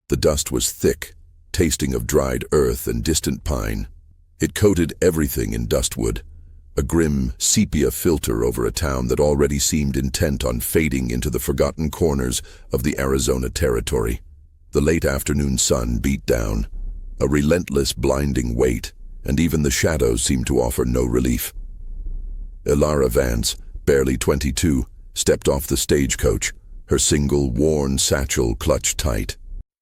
The dust was thick, tasting of dried earth and distant pine. It coated everything in Dustwood, a grim sepia filter over a town that already seemed intent on fading into the forgotten corners of the Arizona territory. The late afternoon sun beat down, a relentless, blinding weight, and even the shadows seemed to offer no relief. Ilara Vance, barely 22, stepped off the stagecoach, her single, worn satchel clutched tight.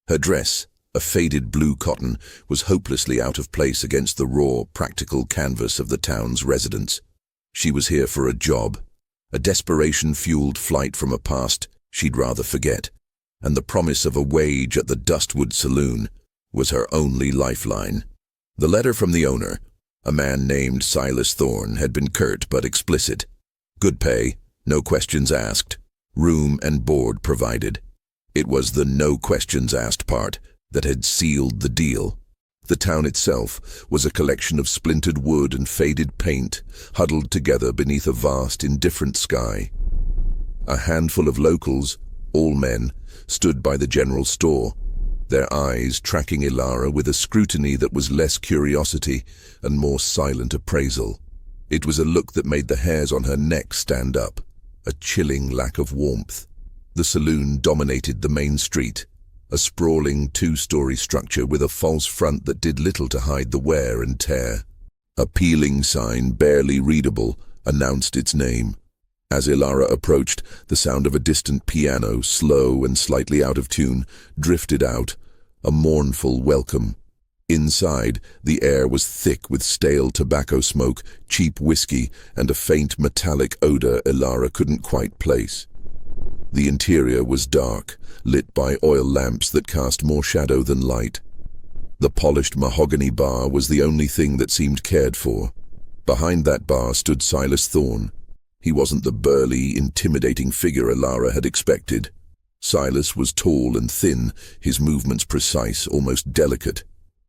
Her dress, a faded blue cotton, was hopelessly out of place against the raw, practical canvas of the town's residents. She was here for a job, a desperation-fueled flight from a past she'd rather forget, and the promise of a wage at the Dustwood Saloon was her only lifeline. The letter from the owner, a man named Silas Thorne, had been curt but explicit. Good pay, no questions asked, room and board provided. It was the no questions asked part that had sealed the deal. The town itself was a collection of splintered wood and faded paint, huddled together beneath a vast, indifferent sky. A handful of locals, all men, stood by the general store, their eyes tracking Ilara with a scrutiny that was less curiosity and more silent appraisal. It was a look that made the hairs on her neck stand up, a chilling lack of warmth. The saloon dominated the main street, a sprawling two-story structure with a false front that did little to hide the wear and tear. A peeling sign, barely readable, announced its name. As Ilara approached, the sound of a distant piano, slow and slightly out of tune, drifted out, a mournful welcome. Inside, the air was thick with stale tobacco smoke, cheap whiskey, and a faint metallic odor Ilara couldn't quite place. The interior was dark, lit by oil lamps that cast more shadow than light. The polished mahogany bar was the only thing that seemed cared for. Behind that bar stood Silas Thorne. He wasn't the burly, intimidating figure Ilara had expected. Silas was tall and thin, his movements precise, almost delicate.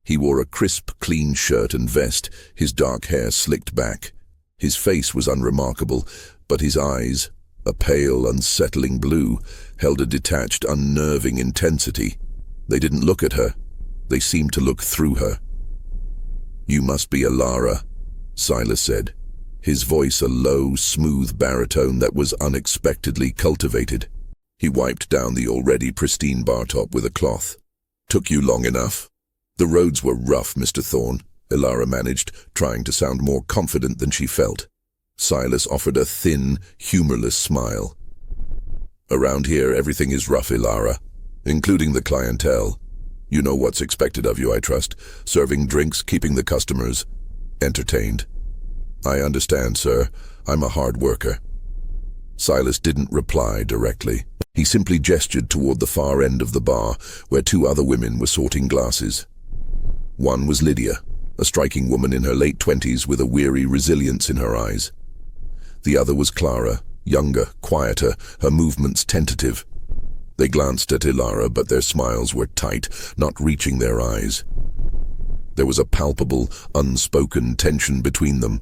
He wore a crisp, clean shirt and vest, his dark hair slicked back. His face was unremarkable, but his eyes, a pale, unsettling blue, held a detached, unnerving intensity. They didn't look at her. They seemed to look through her. "You must be Ilara," Silas said, his voice a low, smooth baritone that was unexpectedly cultivated. He wiped down the already pristine bar top with a cloth. "Took you long enough?" "The roads were rough, Mr. Thorne," Ilara managed, trying to sound more confident than she felt. Silas offered a thin, humorless smile. "Around here, everything is rough, Ilara, including the clientele. You know what's expected of you, I trust. Serving drinks, keeping the customers entertained." "I understand, sir. I'm a hard worker." Silas didn't reply directly. He simply gestured toward the far end of the bar, where two other women were sorting glasses. One was Lydia, a striking woman in her late 20s with a weary resilience in her eyes. The other was Clara, younger, quieter, her movements tentative. They glanced at Ilara, but their smiles were tight, not reaching their eyes. There was a palpable, unspoken tension between them.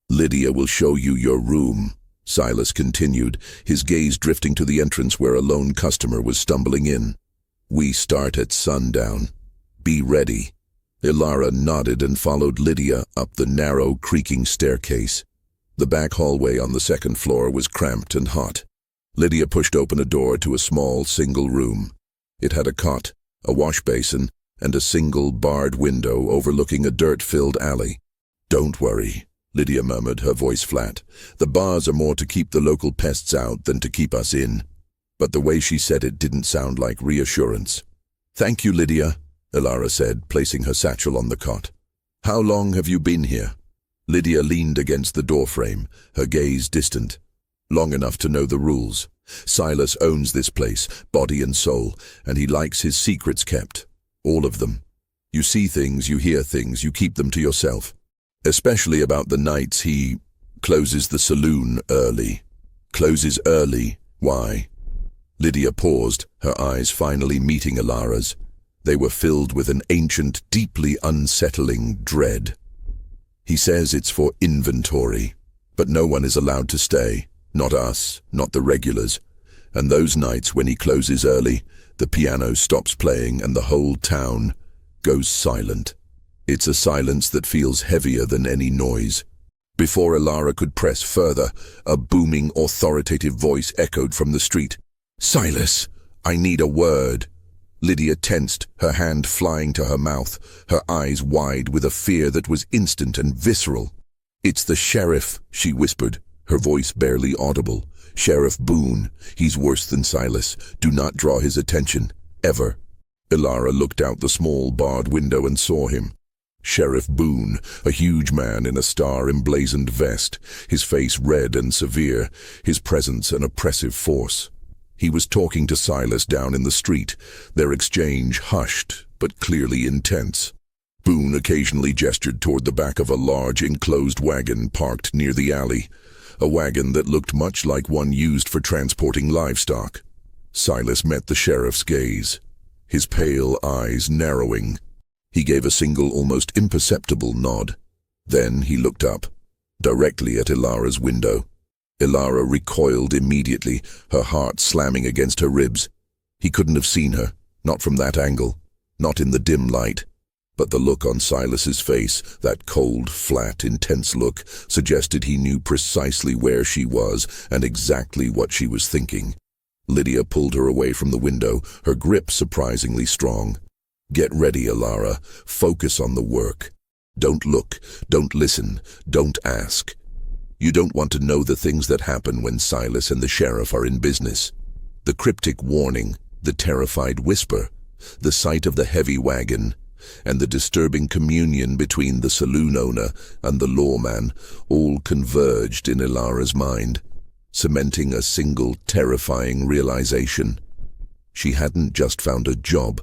"Lydia will show you your room," Silas continued, his gaze drifting to the entrance where a lone customer was stumbling in. "We start at sundown. Be ready." Ilara nodded and followed Lydia up the narrow, creaking staircase. The back hallway on the second floor was cramped and hot. Lydia pushed open a door to a small, single room. It had a cot, a wash basin, and a single, barred window overlooking a dirt-filled alley. "Don't worry," Lydia murmured, her voice flat. "The bars are more to keep the local pests out than to keep us in." But the way she said it didn't sound like reassurance. "Thank you, Lydia," Ilara said, placing her satchel on the cot. "How long have you been here?" Lydia leaned against the doorframe, her gaze distant. "Long enough to know the rules. Silas owns this place, body and soul, and he likes his secrets kept. All of them. You see things, you hear things, you keep them to yourself. Especially about the nights he closes the saloon early." "Closes early? Why?" Lydia paused, her eyes finally meeting Ilara's. They were filled with an ancient, deeply unsettling dread. "He says it's for inventory, but no one is allowed to stay. Not us, not the regulars. And those nights when he closes early, the piano stops playing and the whole town goes silent. It's a silence that feels heavier than any noise. Before Ilara could press further, a booming, authoritative voice echoed from the street. "Silas, I need a word." Lydia tensed, her hand flying to her mouth, her eyes wide with a fear that was instant and visceral. "It's the sheriff," she whispered, her voice barely audible. "Sheriff Boone. He's worse than Silas. Do not draw his attention. Ever." Ilara looked out the small barred window and saw him. Sheriff Boone, a huge man in a star-emblazoned vest, his face red and severe, his presence an oppressive force. He was talking to Silas down in the street, their exchange hushed but clearly intense. Boone occasionally gestured toward the back of a large enclosed wagon parked near the alley, a wagon that looked much like one used for transporting livestock. Silas met the sheriff's gaze, his pale eyes narrowing. He gave a single, almost imperceptible nod. Then he looked up, directly at Ilara's window. Ilara recoiled immediately, her heart slamming against her ribs. He couldn't have seen her, not from that angle, not in the dim light. But the look on Silas's face, that cold, flat, intense look, suggested he knew precisely where she was and exactly what she was thinking. Lydia pulled her away from the window, her grip surprisingly strong. "Get ready, Ilara. Focus on the work. Don't look, don't listen, don't ask. You don't want to know the things that happen when Silas and the sheriff are in business. The cryptic warning, the terrified whisper, the sight of the heavy wagon, and the disturbing communion between the saloon owner and the lawman all converged in Ilara's mind, cementing a single terrifying realization. She hadn't just found a job.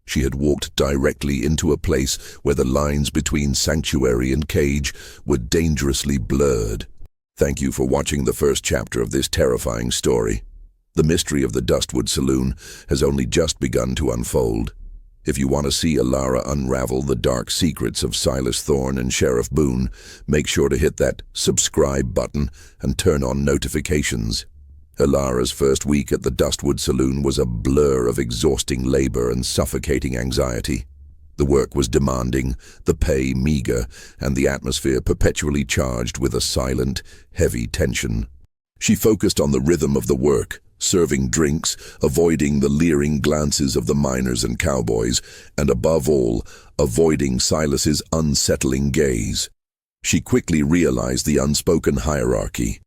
She had walked directly into a place where the lines between sanctuary and cage were dangerously blurred. Thank you for watching the first chapter of this terrifying story. The mystery of the Dustwood Saloon has only just begun to unfold. If you want to see Ilara unravel the dark secrets of Silas Thorne and Sheriff Boone, make sure to hit that subscribe button and turn on notifications. Ilara's first week at the Dustwood Saloon was a blur of exhausting labor and suffocating anxiety. The work was demanding, the pay meager, and the atmosphere perpetually charged with a silent, heavy tension. She focused on the rhythm of the work, serving drinks, avoiding the leering glances of the miners and cowboys, and above all, avoiding Silas's unsettling gaze. She quickly realized the unspoken hierarchy.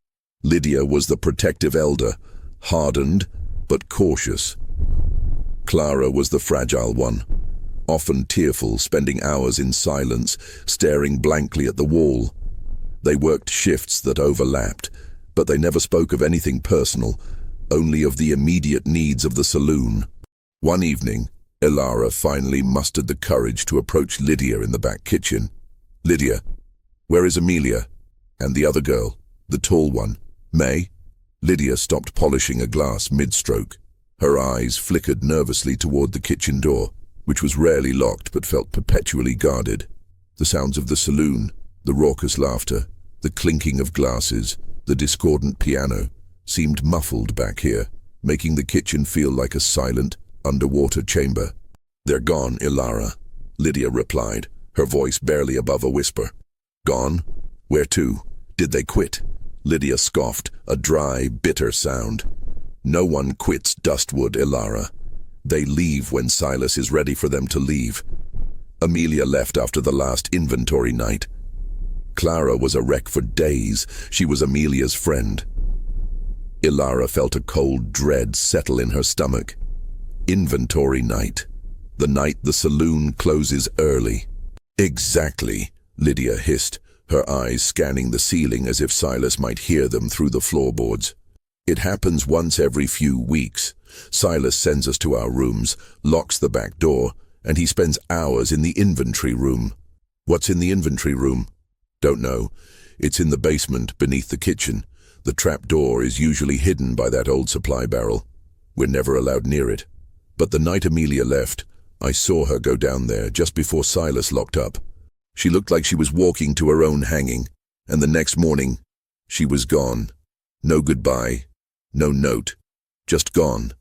Lydia was the protective elder, hardened but cautious. Clara was the fragile one, often tearful, spending hours in silence, staring blankly at the wall. They worked shifts that overlapped, but they never spoke of anything personal, only of the immediate needs of the saloon. One evening, Ilara finally mustered the courage to approach Lydia in the back kitchen. "Lydia, where is Amelia? And the other girl, the tall one, May?" Lydia stopped polishing a glass mid-stroke. Her eyes flickered nervously toward the kitchen door, which was rarely locked but felt perpetually guarded. The sounds of the saloon, the raucous laughter, the clinking of glasses, the discordant piano, seemed muffled back here, making the kitchen feel like a silent, underwater chamber. "They're gone, Ilara," Lydia replied, her voice barely above a whisper. "Gone? Where to? Did they quit?" Lydia scoffed, a dry, bitter sound. "No one quits Dustwood, Ilara. They leave when Silas is ready for them to leave. Amelia left after the last inventory night. Clara was a wreck for days. She was Amelia's friend." Ilara felt a cold dread settle in her stomach. Inventory night. The night the saloon closes early. "Exactly," Lydia hissed, her eyes scanning the ceiling as if Silas might hear them through the floorboards. "It happens once every few weeks. Silas sends us to our rooms, locks the back door, and he spends hours in the inventory room." "What's in the inventory room?" "Don't know. It's in the basement beneath the kitchen. The trap door is usually hidden by that old supply barrel. We're never allowed near it. But the night Amelia left, I saw her go down there just before Silas locked up. She looked like she was walking to her own hanging, and the next morning, she was gone. No goodbye, no note, just gone."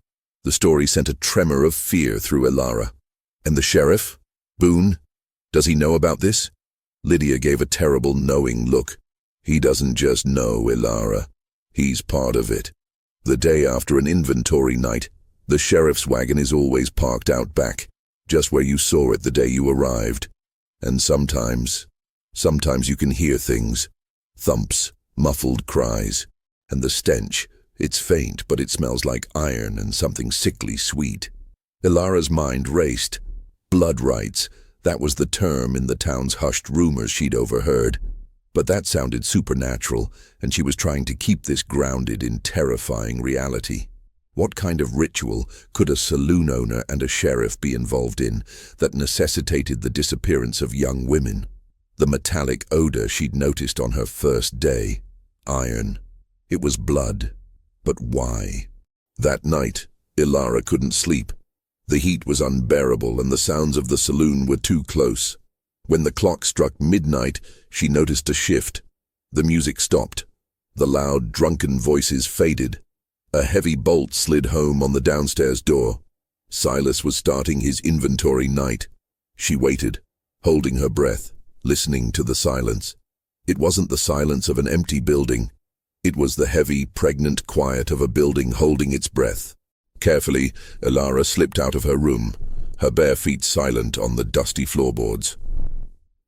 The story sent a tremor of fear through Ilara. And the sheriff? Boone? Does he know about this? Lydia gave a terrible, knowing look. He doesn't just know, Ilara. He's part of it. The day after an inventory night, the sheriff's wagon is always parked out back, just where you saw it the day you arrived. And sometimes you can hear things. Thumps, muffled cries, and the stench. It's faint, but it smells like iron and something sickly sweet. Ilara's mind raced. Blood rites, that was the term in the town's hushed rumors she'd overheard. But that sounded supernatural, and she was trying to keep this grounded in terrifying reality. What kind of ritual could a saloon owner and a sheriff be involved in that necessitated the disappearance of young women? The metallic odor she'd noticed on her first day. Iron. It was blood. But why? That night, Ilara couldn't sleep. The heat was unbearable and the sounds of the saloon were too close. When the clock struck midnight, she noticed a shift. The music stopped. The loud, drunken voices faded. A heavy bolt slid home on the downstairs door. Silas was starting his inventory night. She waited, holding her breath, listening to the silence. It wasn't the silence of an empty building. It was the heavy, pregnant quiet of a building holding its breath. Carefully, Ilara slipped out of her room, her bare feet silent on the dusty floorboards.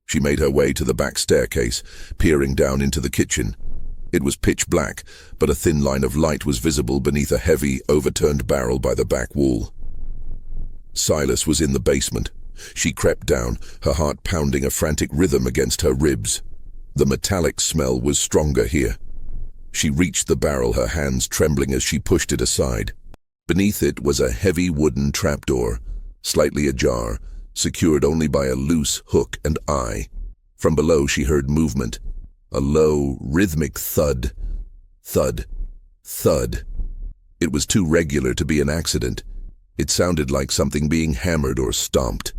She made her way to the back staircase, peering down into the kitchen. It was pitch black, but a thin line of light was visible beneath a heavy, overturned barrel by the back wall. Silas was in the basement. She crept down, her heart pounding a frantic rhythm against her ribs. The metallic smell was stronger here. She reached the barrel, her hands trembling as she pushed it aside. Beneath it was a heavy wooden trapdoor, slightly ajar, secured only by a loose hook and eye. From below she heard movement. A low, rhythmic thud. Thud. Thud. It was too regular to be an accident. It sounded like something being hammered or stomped.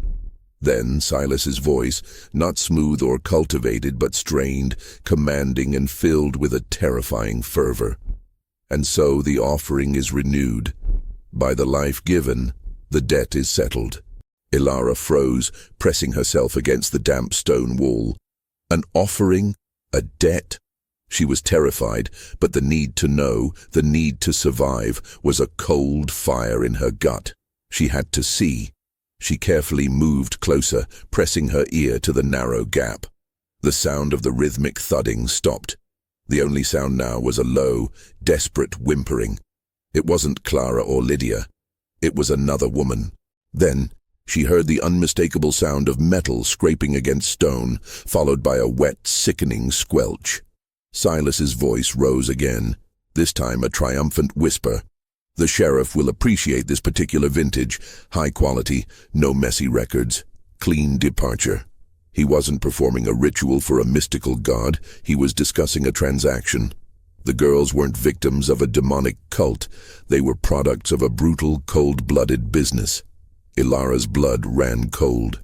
Then Silas's voice, not smooth or cultivated, but strained, commanding and filled with a terrifying fervor. And so the offering is renewed. By the life given, the debt is settled. Ilara froze, pressing herself against the damp stone wall. An offering? A debt? She was terrified, but the need to know, the need to survive, was a cold fire in her gut. She had to see. She carefully moved closer, pressing her ear to the narrow gap. The sound of the rhythmic thudding stopped. The only sound now was a low, desperate whimpering. It wasn't Clara or Lydia. It was another woman. Then she heard the unmistakable sound of metal scraping against stone, followed by a wet, sickening squelch. Silas's voice rose again, this time a triumphant whisper. The sheriff will appreciate this particular vintage, high quality, no messy records, clean departure. He wasn't performing a ritual for a mystical god, he was discussing a transaction. The girls weren't victims of a demonic cult, they were products of a brutal, cold-blooded business. Ilara's blood ran cold.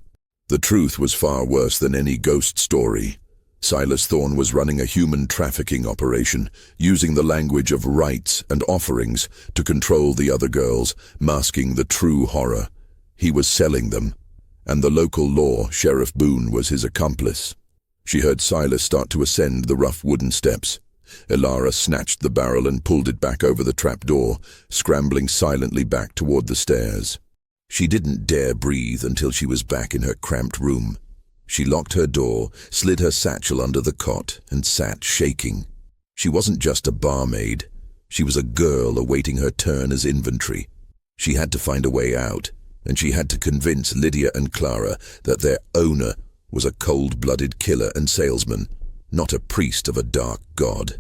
The truth was far worse than any ghost story. Silas Thorne was running a human trafficking operation, using the language of rites and offerings to control the other girls, masking the true horror. He was selling them, and the local law, Sheriff Boone, was his accomplice. She heard Silas start to ascend the rough wooden steps. Ilara snatched the barrel and pulled it back over the trapdoor, scrambling silently back toward the stairs. She didn't dare breathe until she was back in her cramped room. She locked her door, slid her satchel under the cot, and sat shaking. She wasn't just a barmaid. She was a girl awaiting her turn as inventory. She had to find a way out, and she had to convince Lydia and Clara that their owner was a cold-blooded killer and salesman, not a priest of a dark god.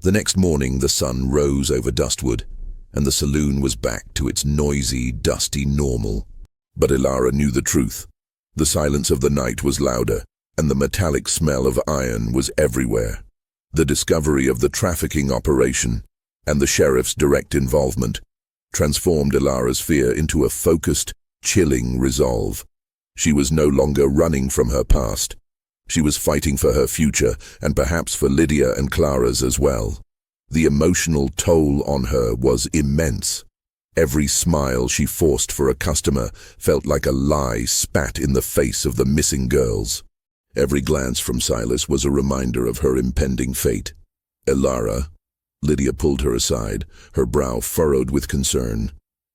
The next morning the sun rose over Dustwood, and the saloon was back to its noisy, dusty normal. But Ilara knew the truth. The silence of the night was louder, and the metallic smell of iron was everywhere. The discovery of the trafficking operation, and the sheriff's direct involvement, transformed Ilara's fear into a focused, chilling resolve. She was no longer running from her past. She was fighting for her future, and perhaps for Lydia and Clara's as well. The emotional toll on her was immense. Every smile she forced for a customer felt like a lie spat in the face of the missing girls. Every glance from Silas was a reminder of her impending fate. Elara. Lydia pulled her aside, her brow furrowed with concern.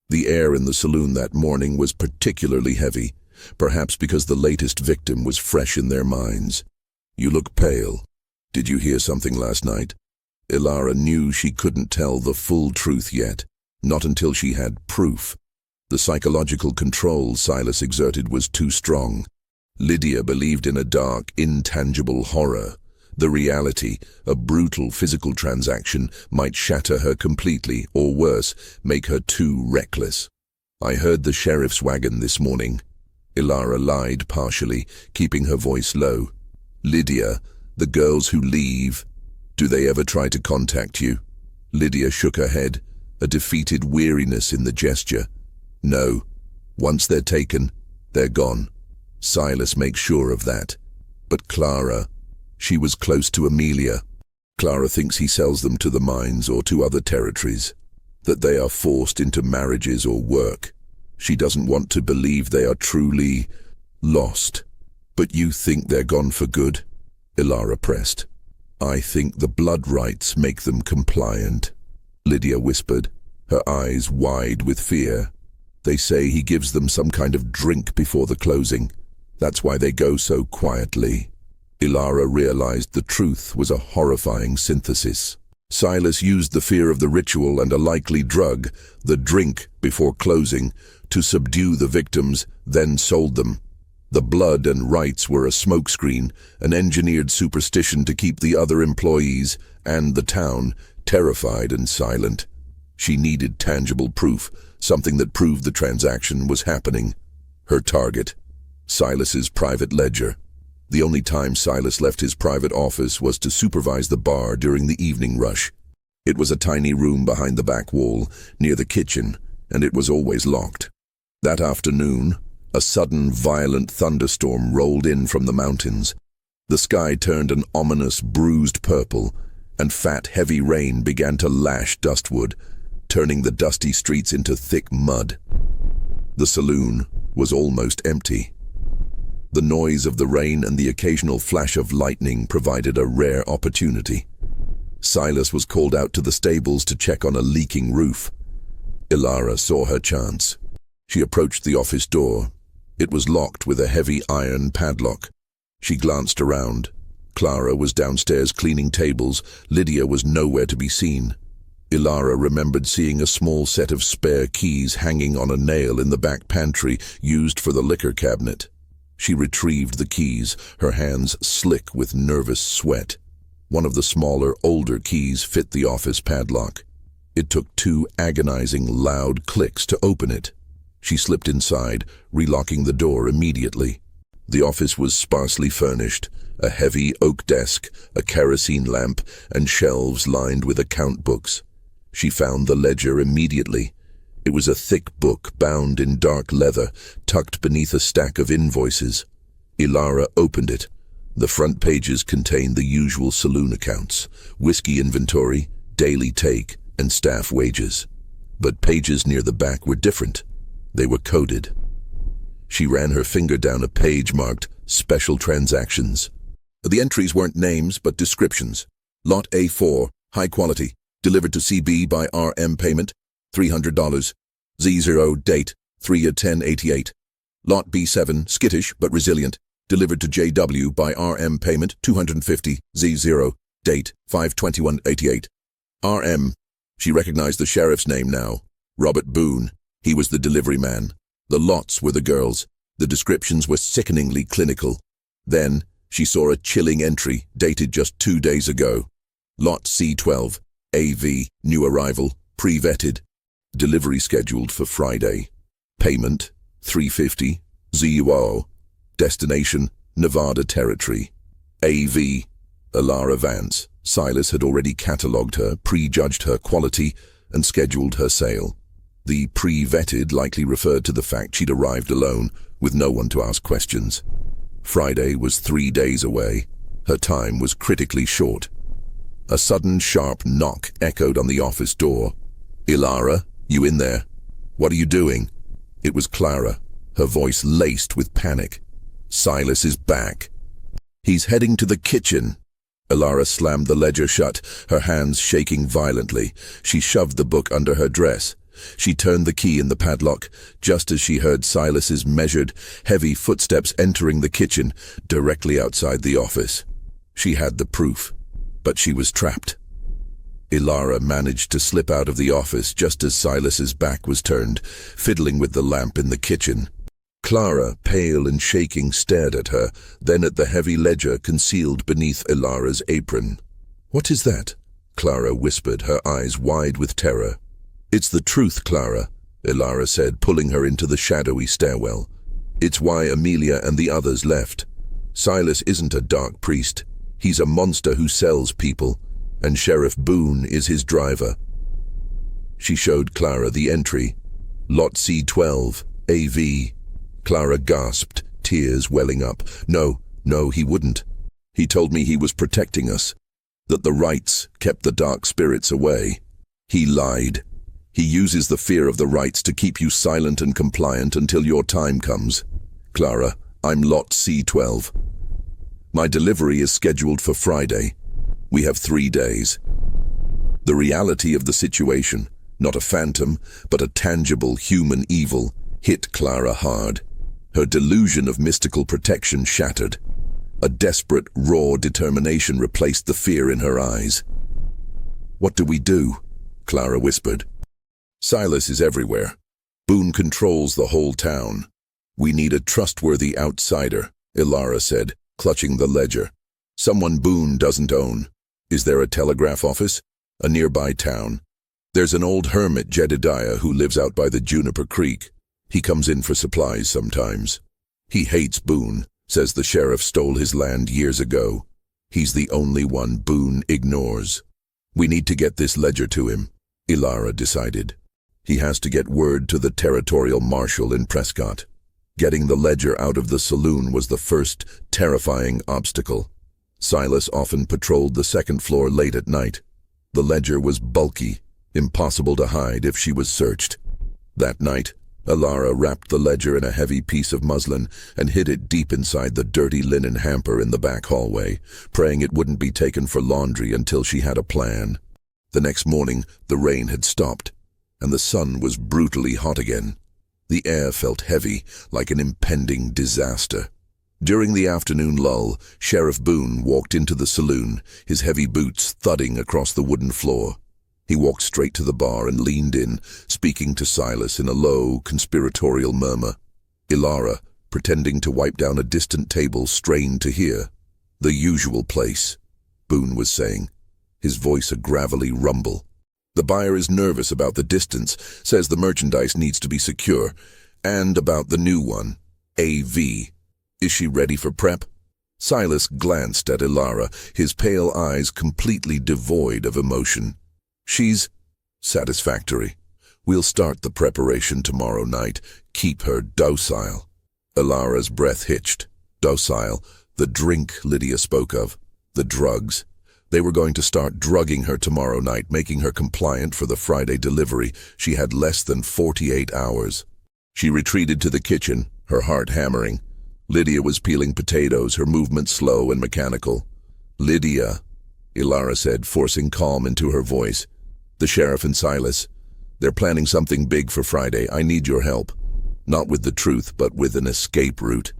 The air in the saloon that morning was particularly heavy, perhaps because the latest victim was fresh in their minds. "You look pale. Did you hear something last night?" Elara knew she couldn't tell the full truth yet, not until she had proof. The psychological control Silas exerted was too strong. Lydia believed in a dark, intangible horror. The reality, a brutal physical transaction, might shatter her completely, or worse, make her too reckless. "I heard the sheriff's wagon this morning." Elara lied partially, keeping her voice low. "Lydia, the girls who leave, do they ever try to contact you?" Lydia shook her head, a defeated weariness in the gesture. "No. Once they're taken, they're gone. Silas makes sure of that. But Clara, she was close to Amelia. Clara thinks he sells them to the mines or to other territories, that they are forced into marriages or work. She doesn't want to believe they are truly lost." "But you think they're gone for good?" Elara pressed. "I think the blood rites make them compliant," Lydia whispered, her eyes wide with fear. "They say he gives them some kind of drink before the closing. That's why they go so quietly." Elara realized the truth was a horrifying synthesis. Silas used the fear of the ritual and a likely drug, the drink before closing, to subdue the victims, then sold them. The blood and rites were a smokescreen, an engineered superstition to keep the other employees and the town terrified and silent. She needed tangible proof, something that proved the transaction was happening. Her target, Silas's private ledger. The only time Silas left his private office was to supervise the bar during the evening rush. It was a tiny room behind the back wall, near the kitchen, and it was always locked. That afternoon, a sudden violent thunderstorm rolled in from the mountains. The sky turned an ominous, bruised purple, and fat, heavy rain began to lash Dustwood, turning the dusty streets into thick mud. The saloon was almost empty. The noise of the rain and the occasional flash of lightning provided a rare opportunity. Silas was called out to the stables to check on a leaking roof. Elara saw her chance. She approached the office door. It was locked with a heavy iron padlock. She glanced around. Clara was downstairs cleaning tables. Lydia was nowhere to be seen. Elara remembered seeing a small set of spare keys hanging on a nail in the back pantry used for the liquor cabinet. She retrieved the keys, her hands slick with nervous sweat. One of the smaller, older keys fit the office padlock. It took 2 agonizing, loud clicks to open it. She slipped inside, relocking the door immediately. The office was sparsely furnished, a heavy oak desk, a kerosene lamp, and shelves lined with account books. She found the ledger immediately. It was a thick book bound in dark leather, tucked beneath a stack of invoices. Elara opened it. The front pages contained the usual saloon accounts, whiskey inventory, daily take, and staff wages. But pages near the back were different. They were coded. She ran her finger down a page marked Special Transactions. The entries weren't names, but descriptions. Lot A4, high quality, delivered to CB by RM payment, $300. Z0, date, 3/10/88. Lot B7, skittish but resilient, delivered to JW by RM payment, $250. Z0, date, 5/21/88. RM. She recognized the sheriff's name now. Robert Boone. He was the delivery man. The lots were the girls. The descriptions were sickeningly clinical. Then, she saw a chilling entry, dated just 2 days ago. Lot C12, AV, new arrival, pre-vetted. Delivery scheduled for Friday. Payment, $350. ZUO. Destination, Nevada Territory. AV, Elara Vance. Silas had already catalogued her, prejudged her quality, and scheduled her sale. The pre-vetted likely referred to the fact she'd arrived alone, with no one to ask questions. Friday was 3 days away. Her time was critically short. A sudden sharp knock echoed on the office door. "Elara, you in there?" What are you doing? It was Clara, her voice laced with panic. Silas is back. He's heading to the kitchen. Ilara slammed the ledger shut, her hands shaking violently. She shoved the book under her dress. She turned the key in the padlock, just as she heard Silas's measured, heavy footsteps entering the kitchen, directly outside the office. She had the proof, but she was trapped. Ilara managed to slip out of the office just as Silas's back was turned, fiddling with the lamp in the kitchen. Clara, pale and shaking, stared at her, then at the heavy ledger concealed beneath Ilara's apron. "What is that?" Clara whispered, her eyes wide with terror. "It's the truth, Clara," Ilara said, pulling her into the shadowy stairwell. "It's why Amelia and the others left. Silas isn't a dark priest. He's a monster who sells people, and Sheriff Boone is his driver." She showed Clara the entry. Lot C12, AV. Clara gasped, tears welling up. No, he wouldn't. He told me he was protecting us, that the Rites kept the dark spirits away. He lied. He uses the fear of the Rites to keep you silent and compliant until your time comes. Clara, I'm Lot C12. My delivery is scheduled for Friday. We have 3 days. The reality of the situation, not a phantom, but a tangible human evil, hit Clara hard. Her delusion of mystical protection shattered. A desperate, raw determination replaced the fear in her eyes. "What do we do?" Clara whispered. "Silas is everywhere. Boone controls the whole town. We need a trustworthy outsider," Ilara said, clutching the ledger. "Someone Boone doesn't own. Is there a telegraph office? A nearby town? There's an old hermit, Jedediah, who lives out by the Juniper Creek. He comes in for supplies sometimes. He hates Boone, says the sheriff stole his land years ago. He's the only one Boone ignores. We need to get this ledger to him," Ilara decided. "He has to get word to the territorial marshal in Prescott." Getting the ledger out of the saloon was the first terrifying obstacle. Silas often patrolled the second floor late at night. The ledger was bulky, impossible to hide if she was searched. That night, Ilara wrapped the ledger in a heavy piece of muslin and hid it deep inside the dirty linen hamper in the back hallway, praying it wouldn't be taken for laundry until she had a plan. The next morning, the rain had stopped, and the sun was brutally hot again. The air felt heavy, like an impending disaster. During the afternoon lull, Sheriff Boone walked into the saloon, his heavy boots thudding across the wooden floor. He walked straight to the bar and leaned in, speaking to Silas in a low, conspiratorial murmur. Ilara, pretending to wipe down a distant table, strained to hear. "The usual place," Boone was saying, his voice a gravelly rumble. "The buyer is nervous about the distance, says the merchandise needs to be secure, and about the new one, AV. Is she ready for prep?" Silas glanced at Ilara, his pale eyes completely devoid of emotion. "She's satisfactory. We'll start the preparation tomorrow night. Keep her docile." Ilara's breath hitched. Docile, the drink Lydia spoke of, the drugs. They were going to start drugging her tomorrow night, making her compliant for the Friday delivery. She had less than 48 hours. She retreated to the kitchen, her heart hammering. Lydia was peeling potatoes, her movement slow and mechanical. "Lydia," Ilara said, forcing calm into her voice. "The sheriff and Silas, they're planning something big for Friday. I need your help. Not with the truth, but with an escape route."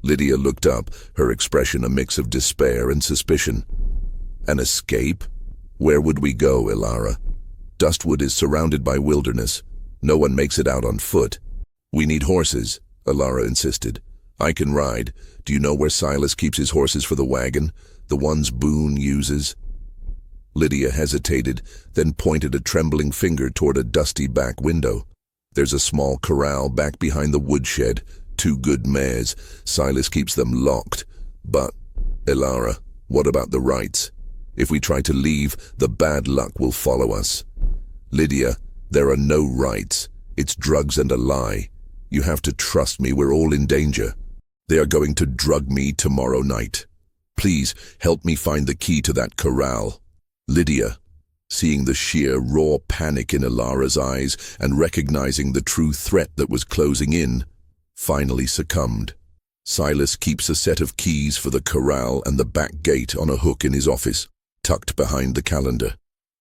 Lydia looked up, her expression a mix of despair and suspicion. "An escape? Where would we go, Ilara? Dustwood is surrounded by wilderness. No one makes it out on foot." "We need horses," Ilara insisted. "I can ride. Do you know where Silas keeps his horses for the wagon? The ones Boone uses?" Lydia hesitated, then pointed a trembling finger toward a dusty back window. "There's a small corral back behind the woodshed. 2 good mares. Silas keeps them locked. But, Ilara, what about the Rites? If we try to leave, the bad luck will follow us." "Lydia, there are no Rites. It's drugs and a lie. You have to trust me, we're all in danger. They are going to drug me tomorrow night. Please, help me find the key to that corral." "Lydia," Seeing the sheer, raw panic in Ilara's eyes and recognizing the true threat that was closing in, finally succumbed. Silas keeps a set of keys for the corral and the back gate on a hook in his office, tucked behind the calendar.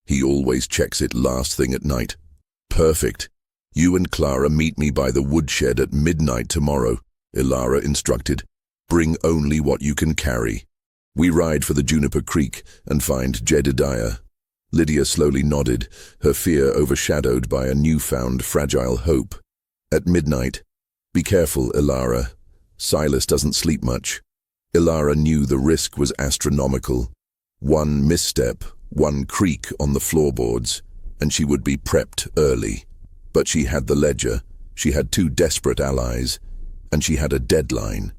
He always checks it last thing at night. Perfect. You and Clara meet me by the woodshed at midnight tomorrow, Ilara instructed. Bring only what you can carry. We ride for the Juniper Creek and find Jedediah. Lydia slowly nodded, her fear overshadowed by a newfound fragile hope. At midnight. Be careful, Ilara. Silas doesn't sleep much. Ilara knew the risk was astronomical. One misstep, one creak on the floorboards, and she would be prepped early. But she had the ledger, she had two desperate allies, and she had a deadline.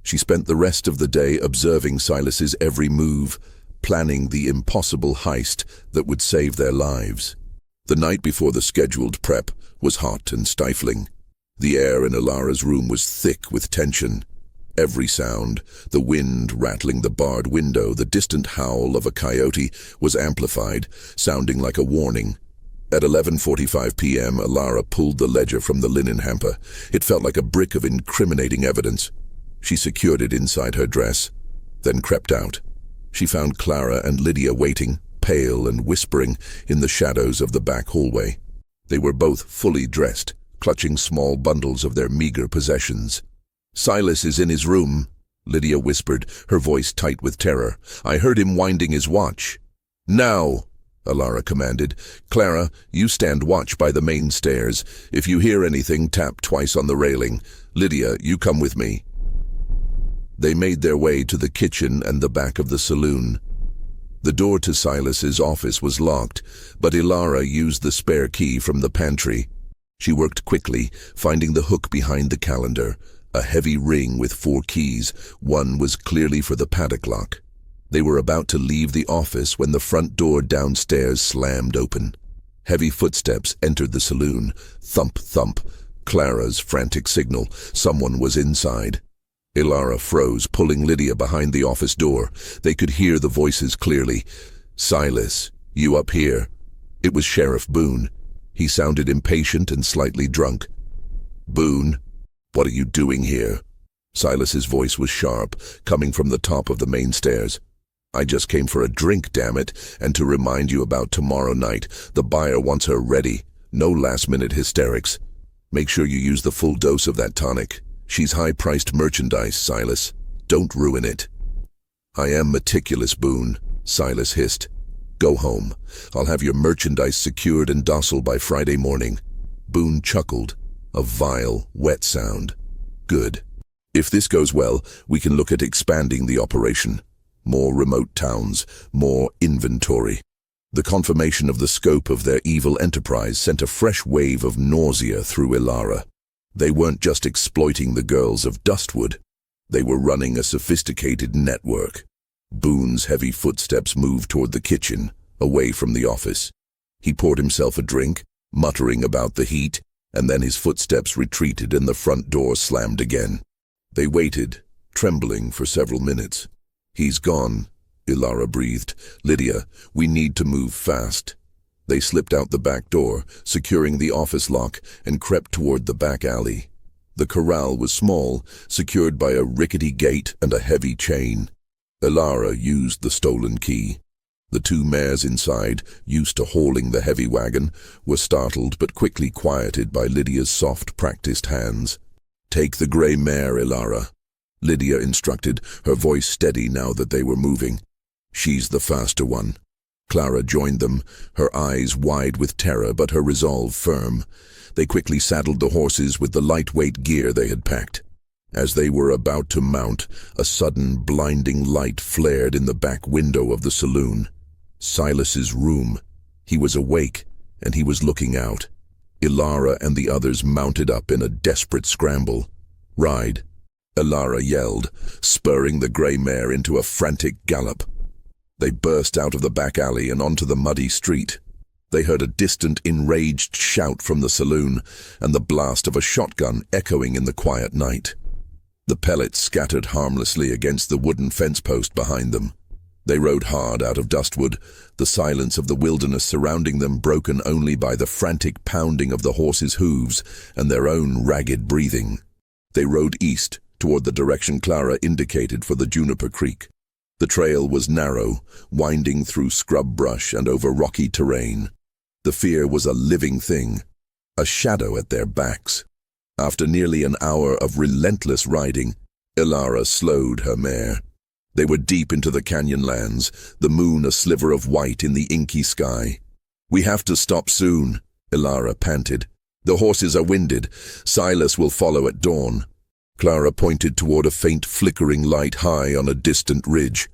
She spent the rest of the day observing Silas's every move, planning the impossible heist that would save their lives. The night before the scheduled prep was hot and stifling. The air in Ilara's room was thick with tension. Every sound, the wind rattling the barred window, the distant howl of a coyote, was amplified, sounding like a warning. At 11:45 p.m., Ilara pulled the ledger from the linen hamper. It felt like a brick of incriminating evidence. She secured it inside her dress, then crept out. She found Clara and Lydia waiting, pale and whispering, in the shadows of the back hallway. They were both fully dressed, clutching small bundles of their meager possessions. "Silas is in his room," Lydia whispered, her voice tight with terror. "I heard him winding his watch." "Now," Ilara commanded. "Clara, you stand watch by the main stairs. If you hear anything, tap twice on the railing. Lydia, you come with me." They made their way to the kitchen and the back of the saloon. The door to Silas's office was locked, but Ilara used the spare key from the pantry. She worked quickly, finding the hook behind the calendar, a heavy ring with 4 keys. One was clearly for the paddock lock. They were about to leave the office when the front door downstairs slammed open. Heavy footsteps entered the saloon. Thump, thump. Clara's frantic signal. Someone was inside. Ilara froze, pulling Lydia behind the office door. They could hear the voices clearly. "Silas, you up here?" It was Sheriff Boone. He sounded impatient and slightly drunk. "Boone, what are you doing here?" Silas's voice was sharp, coming from the top of the main stairs. "I just came for a drink, damn it, and to remind you about tomorrow night. The buyer wants her ready. No last-minute hysterics. Make sure you use the full dose of that tonic. She's high-priced merchandise, Silas. Don't ruin it." "I am meticulous, Boone," Silas hissed. "Go home. I'll have your merchandise secured and docile by Friday morning." Boone chuckled, a vile, wet sound. "Good. If this goes well, we can look at expanding the operation. More remote towns, more inventory." The confirmation of the scope of their evil enterprise sent a fresh wave of nausea through Ilara. They weren't just exploiting the girls of Dustwood. They were running a sophisticated network. Boone's heavy footsteps moved toward the kitchen, away from the office. He poured himself a drink, muttering about the heat, and then his footsteps retreated and the front door slammed again. They waited, trembling for several minutes. "He's gone," Ilara breathed. "Lydia, we need to move fast." They slipped out the back door, securing the office lock, and crept toward the back alley. The corral was small, secured by a rickety gate and a heavy chain. Ilara used the stolen key. The 2 mares inside, used to hauling the heavy wagon, were startled but quickly quieted by Lydia's soft, practiced hands. "Take the gray mare, Ilara," Lydia instructed, her voice steady now that they were moving. "She's the faster one." Clara joined them, her eyes wide with terror but her resolve firm. They quickly saddled the horses with the lightweight gear they had packed. As they were about to mount, a sudden blinding light flared in the back window of the saloon. Silas's room. He was awake, and he was looking out. Ilara and the others mounted up in a desperate scramble. "Ride," Ilara yelled, spurring the grey mare into a frantic gallop. They burst out of the back alley and onto the muddy street. They heard a distant, enraged shout from the saloon, and the blast of a shotgun echoing in the quiet night. The pellets scattered harmlessly against the wooden fence post behind them. They rode hard out of Dustwood, the silence of the wilderness surrounding them broken only by the frantic pounding of the horses' hooves and their own ragged breathing. They rode east, toward the direction Clara indicated for the Juniper Creek. The trail was narrow, winding through scrub brush and over rocky terrain. The fear was a living thing, a shadow at their backs. After nearly an hour of relentless riding, Ilara slowed her mare. They were deep into the canyon lands, the moon a sliver of white in the inky sky. "We have to stop soon," Ilara panted. "The horses are winded. Silas will follow at dawn." Clara pointed toward a faint flickering light high on a distant ridge.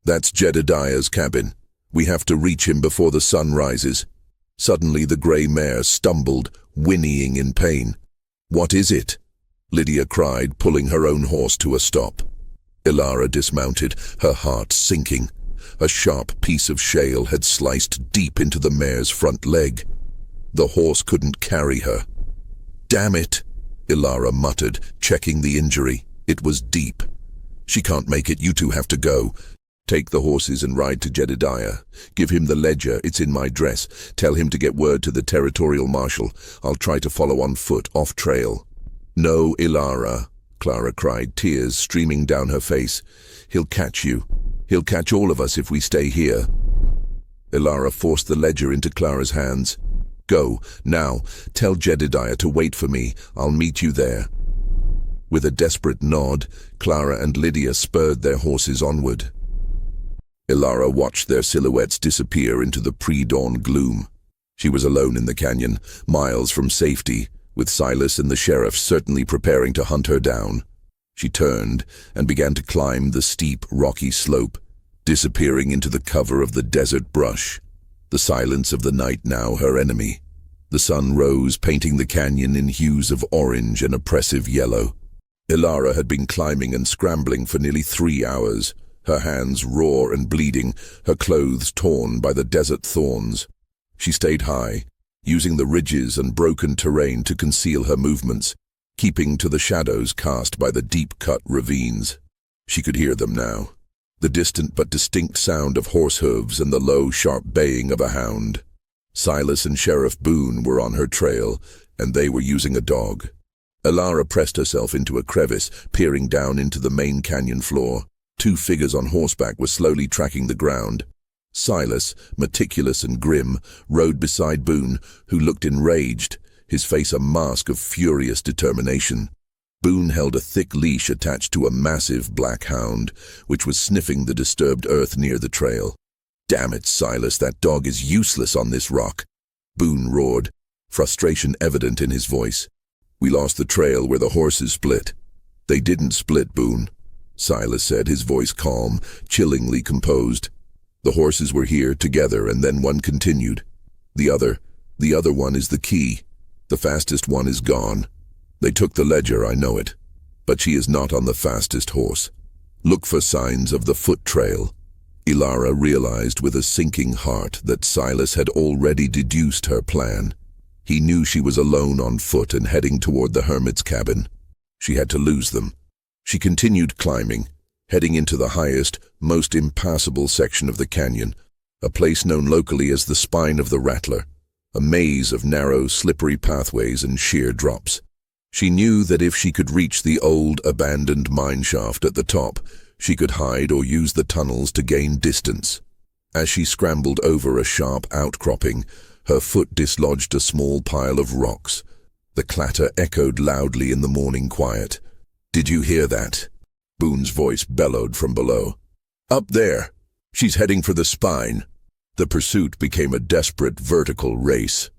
"That's Jedediah's cabin. We have to reach him before the sun rises." Suddenly the gray mare stumbled, whinnying in pain. "What is it?" Lydia cried, pulling her own horse to a stop. Ilara dismounted, her heart sinking. A sharp piece of shale had sliced deep into the mare's front leg. The horse couldn't carry her. "Damn it," Ilara muttered, checking the injury. It was deep. "She can't make it, you two have to go. Take the horses and ride to Jedediah. Give him the ledger, it's in my dress. Tell him to get word to the territorial marshal. I'll try to follow on foot, off trail." "No, Ilara," Clara cried, tears streaming down her face. "He'll catch you. He'll catch all of us if we stay here." Ilara forced the ledger into Clara's hands. "Go, now. Tell Jedediah to wait for me. I'll meet you there." With a desperate nod, Clara and Lydia spurred their horses onward. Ilara watched their silhouettes disappear into the pre-dawn gloom. She was alone in the canyon, miles from safety, with Silas and the sheriff certainly preparing to hunt her down. She turned and began to climb the steep, rocky slope, disappearing into the cover of the desert brush. The silence of the night now her enemy. The sun rose, painting the canyon in hues of orange and oppressive yellow. Ilara had been climbing and scrambling for nearly 3 hours, her hands raw and bleeding, her clothes torn by the desert thorns. She stayed high, using the ridges and broken terrain to conceal her movements, keeping to the shadows cast by the deep-cut ravines. She could hear them now, the distant but distinct sound of horse hooves and the low, sharp baying of a hound. Silas and Sheriff Boone were on her trail, and they were using a dog. Ilara pressed herself into a crevice, peering down into the main canyon floor. 2 figures on horseback were slowly tracking the ground. Silas, meticulous and grim, rode beside Boone, who looked enraged, his face a mask of furious determination. Boone held a thick leash attached to a massive black hound, which was sniffing the disturbed earth near the trail. "Damn it, Silas, that dog is useless on this rock," Boone roared, frustration evident in his voice. "We lost the trail where the horses split." "They didn't split, Boone," Silas said, his voice calm, chillingly composed. "The horses were here together, and then one continued. The other one is the key. The fastest one is gone. They took the ledger, I know it. But she is not on the fastest horse. Look for signs of the foot trail." Ilara realized with a sinking heart that Silas had already deduced her plan. He knew she was alone on foot and heading toward the hermit's cabin. She had to lose them. She continued climbing, heading into the highest, most impassable section of the canyon, a place known locally as the Spine of the Rattler, a maze of narrow, slippery pathways and sheer drops. She knew that if she could reach the old, abandoned mine shaft at the top, she could hide or use the tunnels to gain distance. As she scrambled over a sharp outcropping, her foot dislodged a small pile of rocks. The clatter echoed loudly in the morning quiet. "Did you hear that?" Boone's voice bellowed from below. "Up there! She's heading for the spine." The pursuit became a desperate vertical race.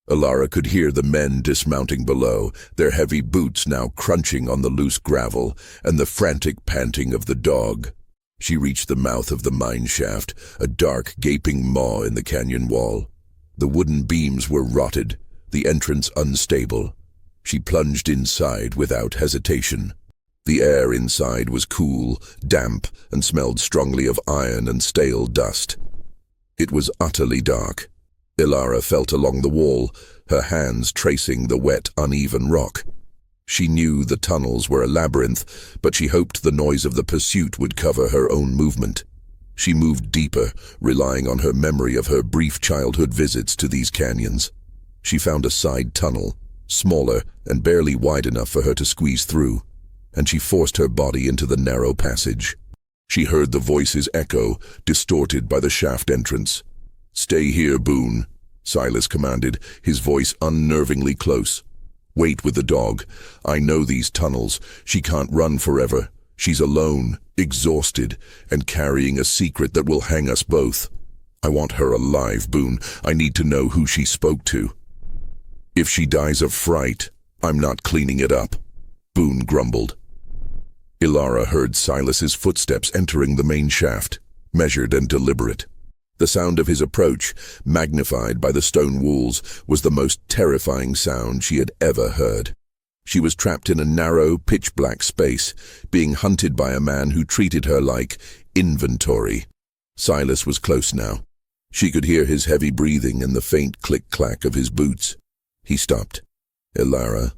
Ilara could hear the men dismounting below, their heavy boots now crunching on the loose gravel, and the frantic panting of the dog. She reached the mouth of the mine shaft, a dark, gaping maw in the canyon wall. The wooden beams were rotted, the entrance unstable. She plunged inside without hesitation. The air inside was cool, damp, and smelled strongly of iron and stale dust. It was utterly dark. Ilara felt along the wall, her hands tracing the wet, uneven rock. She knew the tunnels were a labyrinth, but she hoped the noise of the pursuit would cover her own movement. She moved deeper, relying on her memory of her brief childhood visits to these canyons. She found a side tunnel, smaller and barely wide enough for her to squeeze through, and she forced her body into the narrow passage. She heard the voices echo, distorted by the shaft entrance. "Stay here, Boone," Silas commanded, his voice unnervingly close. "Wait with the dog. I know these tunnels. She can't run forever. She's alone, exhausted, and carrying a secret that will hang us both. I want her alive, Boone. I need to know who she spoke to. If she dies of fright, I'm not cleaning it up," Boone grumbled. Ilara heard Silas's footsteps entering the main shaft, measured and deliberate. The sound of his approach, magnified by the stone walls, was the most terrifying sound she had ever heard. She was trapped in a narrow, pitch-black space, being hunted by a man who treated her like inventory. Silas was close now. She could hear his heavy breathing and the faint click-clack of his boots. He stopped. "Ilara,"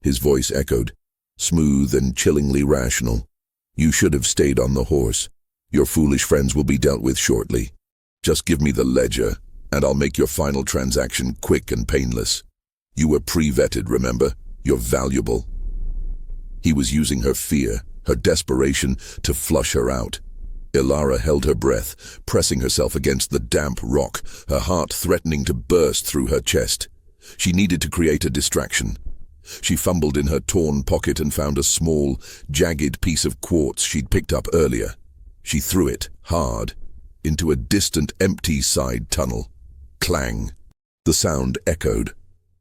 his voice echoed, smooth and chillingly rational. "You should have stayed on the horse. Your foolish friends will be dealt with shortly. Just give me the ledger, and I'll make your final transaction quick and painless. You were pre-vetted, remember? You're valuable." He was using her fear, her desperation, to flush her out. Ilara held her breath, pressing herself against the damp rock, her heart threatening to burst through her chest. She needed to create a distraction. She fumbled in her torn pocket and found a small, jagged piece of quartz she'd picked up earlier. She threw it, hard, into a distant, empty side tunnel. Clang. The sound echoed.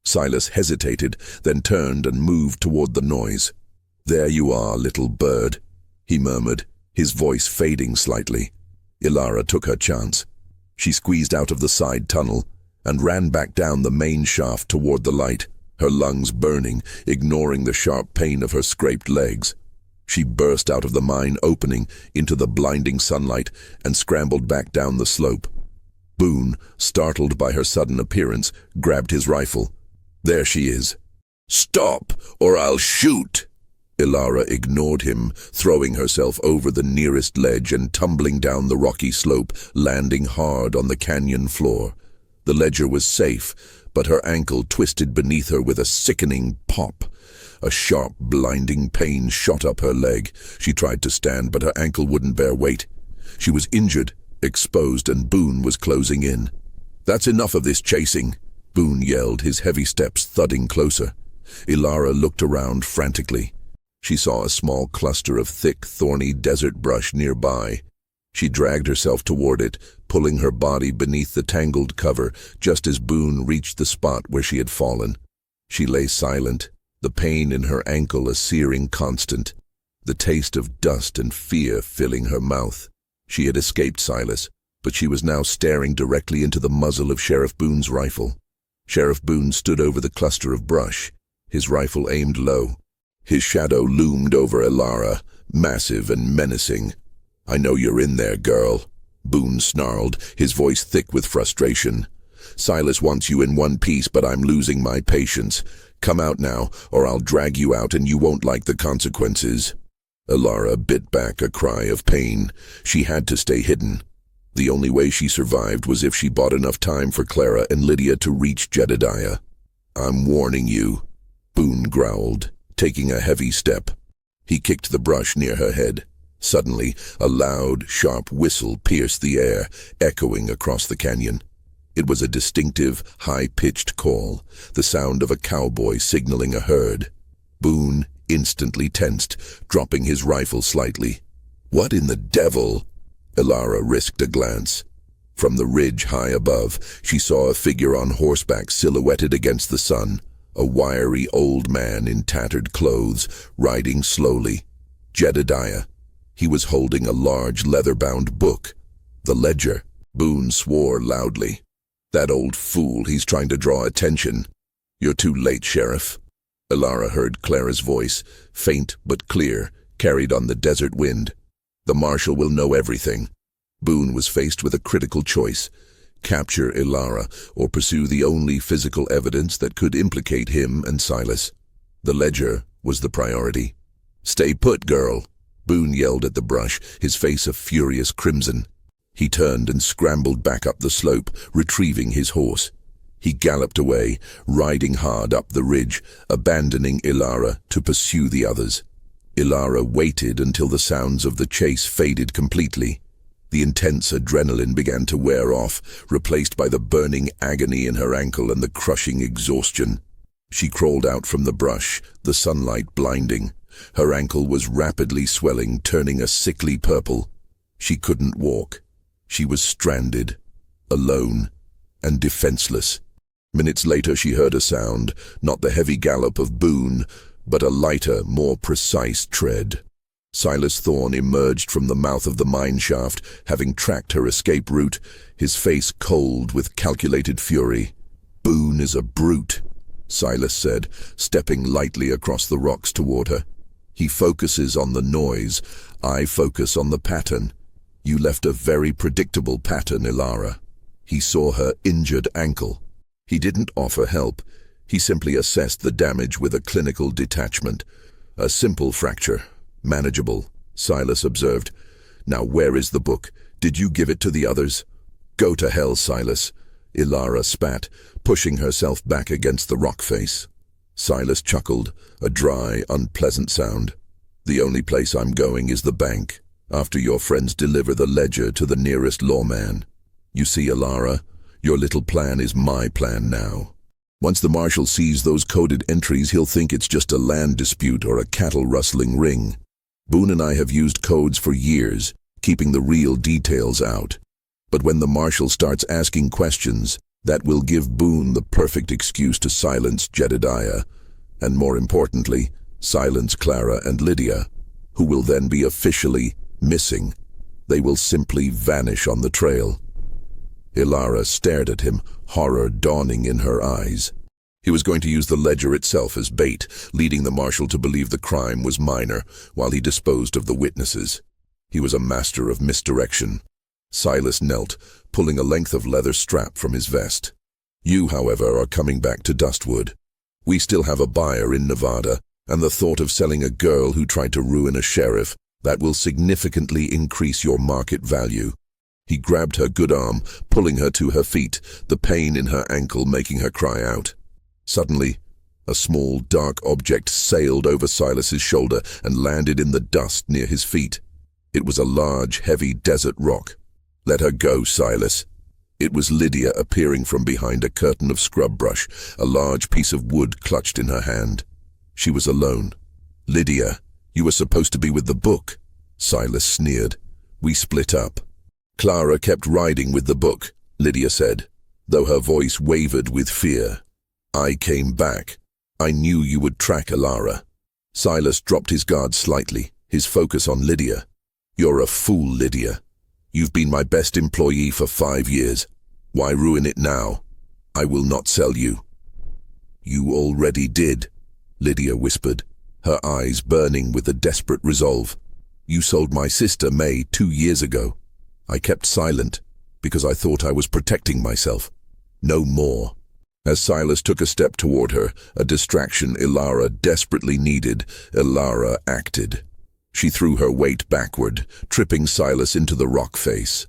Silas hesitated, then turned and moved toward the noise. "There you are, little bird," he murmured, his voice fading slightly. Ilara took her chance. She squeezed out of the side tunnel and ran back down the main shaft toward the light, her lungs burning, ignoring the sharp pain of her scraped legs. She burst out of the mine opening into the blinding sunlight and scrambled back down the slope. Boone, startled by her sudden appearance, grabbed his rifle. "There she is." "Stop, or I'll shoot!" Ilara ignored him, throwing herself over the nearest ledge and tumbling down the rocky slope, landing hard on the canyon floor. The ledger was safe, but her ankle twisted beneath her with a sickening pop. A sharp, blinding pain shot up her leg. She tried to stand, but her ankle wouldn't bear weight. She was injured, exposed, and Boone was closing in. "That's enough of this chasing," Boone yelled, his heavy steps thudding closer. Ilara looked around frantically. She saw a small cluster of thick, thorny desert brush nearby. She dragged herself toward it, pulling her body beneath the tangled cover just as Boone reached the spot where she had fallen. She lay silent, the pain in her ankle a searing constant, the taste of dust and fear filling her mouth. She had escaped Silas, but she was now staring directly into the muzzle of Sheriff Boone's rifle. Sheriff Boone stood over the cluster of brush, his rifle aimed low. His shadow loomed over Ilara, massive and menacing. "I know you're in there, girl," Boone snarled, his voice thick with frustration. "Silas wants you in one piece, but I'm losing my patience. Come out now, or I'll drag you out and you won't like the consequences." Ilara bit back a cry of pain. She had to stay hidden. The only way she survived was if she bought enough time for Clara and Lydia to reach Jedediah. "I'm warning you," Boone growled, taking a heavy step. He kicked the brush near her head. Suddenly, a loud, sharp whistle pierced the air, echoing across the canyon. It was a distinctive, high-pitched call, the sound of a cowboy signaling a herd. Boone instantly tensed, dropping his rifle slightly. "What in the devil?" Ilara risked a glance. From the ridge high above, she saw a figure on horseback silhouetted against the sun, a wiry old man in tattered clothes, riding slowly. Jedediah. He was holding a large leather-bound book. The ledger. Boone swore loudly. "That old fool, he's trying to draw attention." "You're too late, Sheriff." Ilara heard Clara's voice, faint but clear, carried on the desert wind. "The marshal will know everything." Boone was faced with a critical choice: capture Ilara or pursue the only physical evidence that could implicate him and Silas. The ledger was the priority. "Stay put, girl," Boone yelled at the brush, his face a furious crimson. He turned and scrambled back up the slope, retrieving his horse. He galloped away, riding hard up the ridge, abandoning Ilara to pursue the others. Ilara waited until the sounds of the chase faded completely. The intense adrenaline began to wear off, replaced by the burning agony in her ankle and the crushing exhaustion. She crawled out from the brush, the sunlight blinding. Her ankle was rapidly swelling, turning a sickly purple. She couldn't walk. She was stranded, alone, and defenseless. Minutes later she heard a sound, not the heavy gallop of Boone, but a lighter, more precise tread. Silas Thorne emerged from the mouth of the mine shaft, having tracked her escape route, his face cold with calculated fury. "Boone is a brute," Silas said, stepping lightly across the rocks toward her. "He focuses on the noise. I focus on the pattern. You left a very predictable pattern, Ilara." He saw her injured ankle. He didn't offer help. He simply assessed the damage with a clinical detachment. "A simple fracture. Manageable," Silas observed. "Now where is the book? Did you give it to the others?" "Go to hell, Silas," Ilara spat, pushing herself back against the rock face. Silas chuckled, a dry, unpleasant sound. "The only place I'm going is the bank, after your friends deliver the ledger to the nearest lawman. You see, Ilara, your little plan is my plan now. Once the marshal sees those coded entries, he'll think it's just a land dispute or a cattle-rustling ring. Boone and I have used codes for years, keeping the real details out. But when the marshal starts asking questions, that will give Boone the perfect excuse to silence Jedediah, and more importantly, silence Clara and Lydia, who will then be officially missing. They will simply vanish on the trail." Ilara stared at him, horror dawning in her eyes. He was going to use the ledger itself as bait, leading the marshal to believe the crime was minor, while he disposed of the witnesses. He was a master of misdirection. Silas knelt, pulling a length of leather strap from his vest. "You, however, are coming back to Dustwood. We still have a buyer in Nevada, and the thought of selling a girl who tried to ruin a sheriff, that will significantly increase your market value." He grabbed her good arm, pulling her to her feet, the pain in her ankle making her cry out. Suddenly, a small, dark object sailed over Silas's shoulder and landed in the dust near his feet. It was a large, heavy desert rock. "Let her go, Silas." It was Lydia appearing from behind a curtain of scrub brush, a large piece of wood clutched in her hand. She was alone. "Lydia, you were supposed to be with the book," Silas sneered. "We split up." "Clara kept riding with the book," Lydia said, though her voice wavered with fear. "I came back. I knew you would track Ilara." Silas dropped his guard slightly, his focus on Lydia. "You're a fool, Lydia. You've been my best employee for 5 years. Why ruin it now? I will not sell you." "You already did," Lydia whispered, her eyes burning with a desperate resolve. "You sold my sister May 2 years ago. I kept silent because I thought I was protecting myself. No more." As Silas took a step toward her, a distraction Ilara desperately needed, Ilara acted. She threw her weight backward, tripping Silas into the rock face.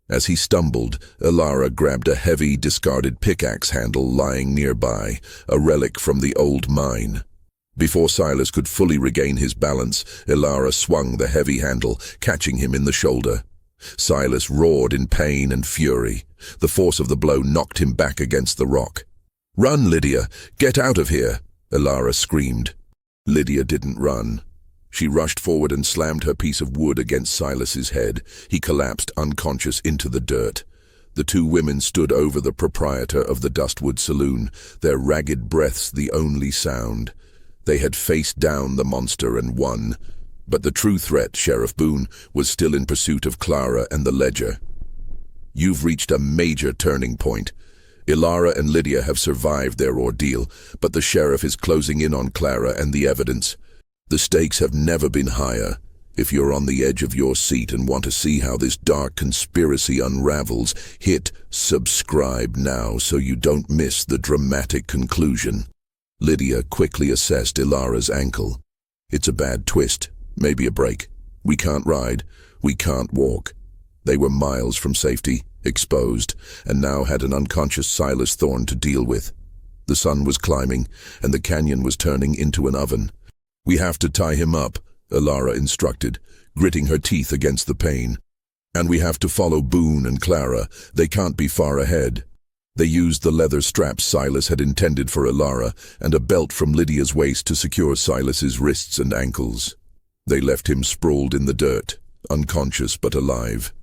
As he stumbled, Ilara grabbed a heavy, discarded pickaxe handle lying nearby, a relic from the old mine. Before Silas could fully regain his balance, Ilara swung the heavy handle, catching him in the shoulder. Silas roared in pain and fury. The force of the blow knocked him back against the rock. "Run, Lydia! Get out of here!" Ilara screamed. Lydia didn't run. She rushed forward and slammed her piece of wood against Silas's head. He collapsed unconscious into the dirt. The two women stood over the proprietor of the Dustwood Saloon, their ragged breaths the only sound. They had faced down the monster and won. But the true threat, Sheriff Boone, was still in pursuit of Clara and the ledger. "You've reached a major turning point. Ilara and Lydia have survived their ordeal, but the sheriff is closing in on Clara and the evidence. The stakes have never been higher. If you're on the edge of your seat and want to see how this dark conspiracy unravels, hit subscribe now so you don't miss the dramatic conclusion." Lydia quickly assessed Ilara's ankle. "It's a bad twist, maybe a break. We can't ride, we can't walk. They were miles from safety, exposed, and now had an unconscious Silas Thorne to deal with. The sun was climbing, and the canyon was turning into an oven. "We have to tie him up," Ilara instructed, gritting her teeth against the pain. "And we have to follow Boone and Clara. They can't be far ahead." They used the leather straps Silas had intended for Ilara and a belt from Lydia's waist to secure Silas's wrists and ankles. They left him sprawled in the dirt, unconscious but alive.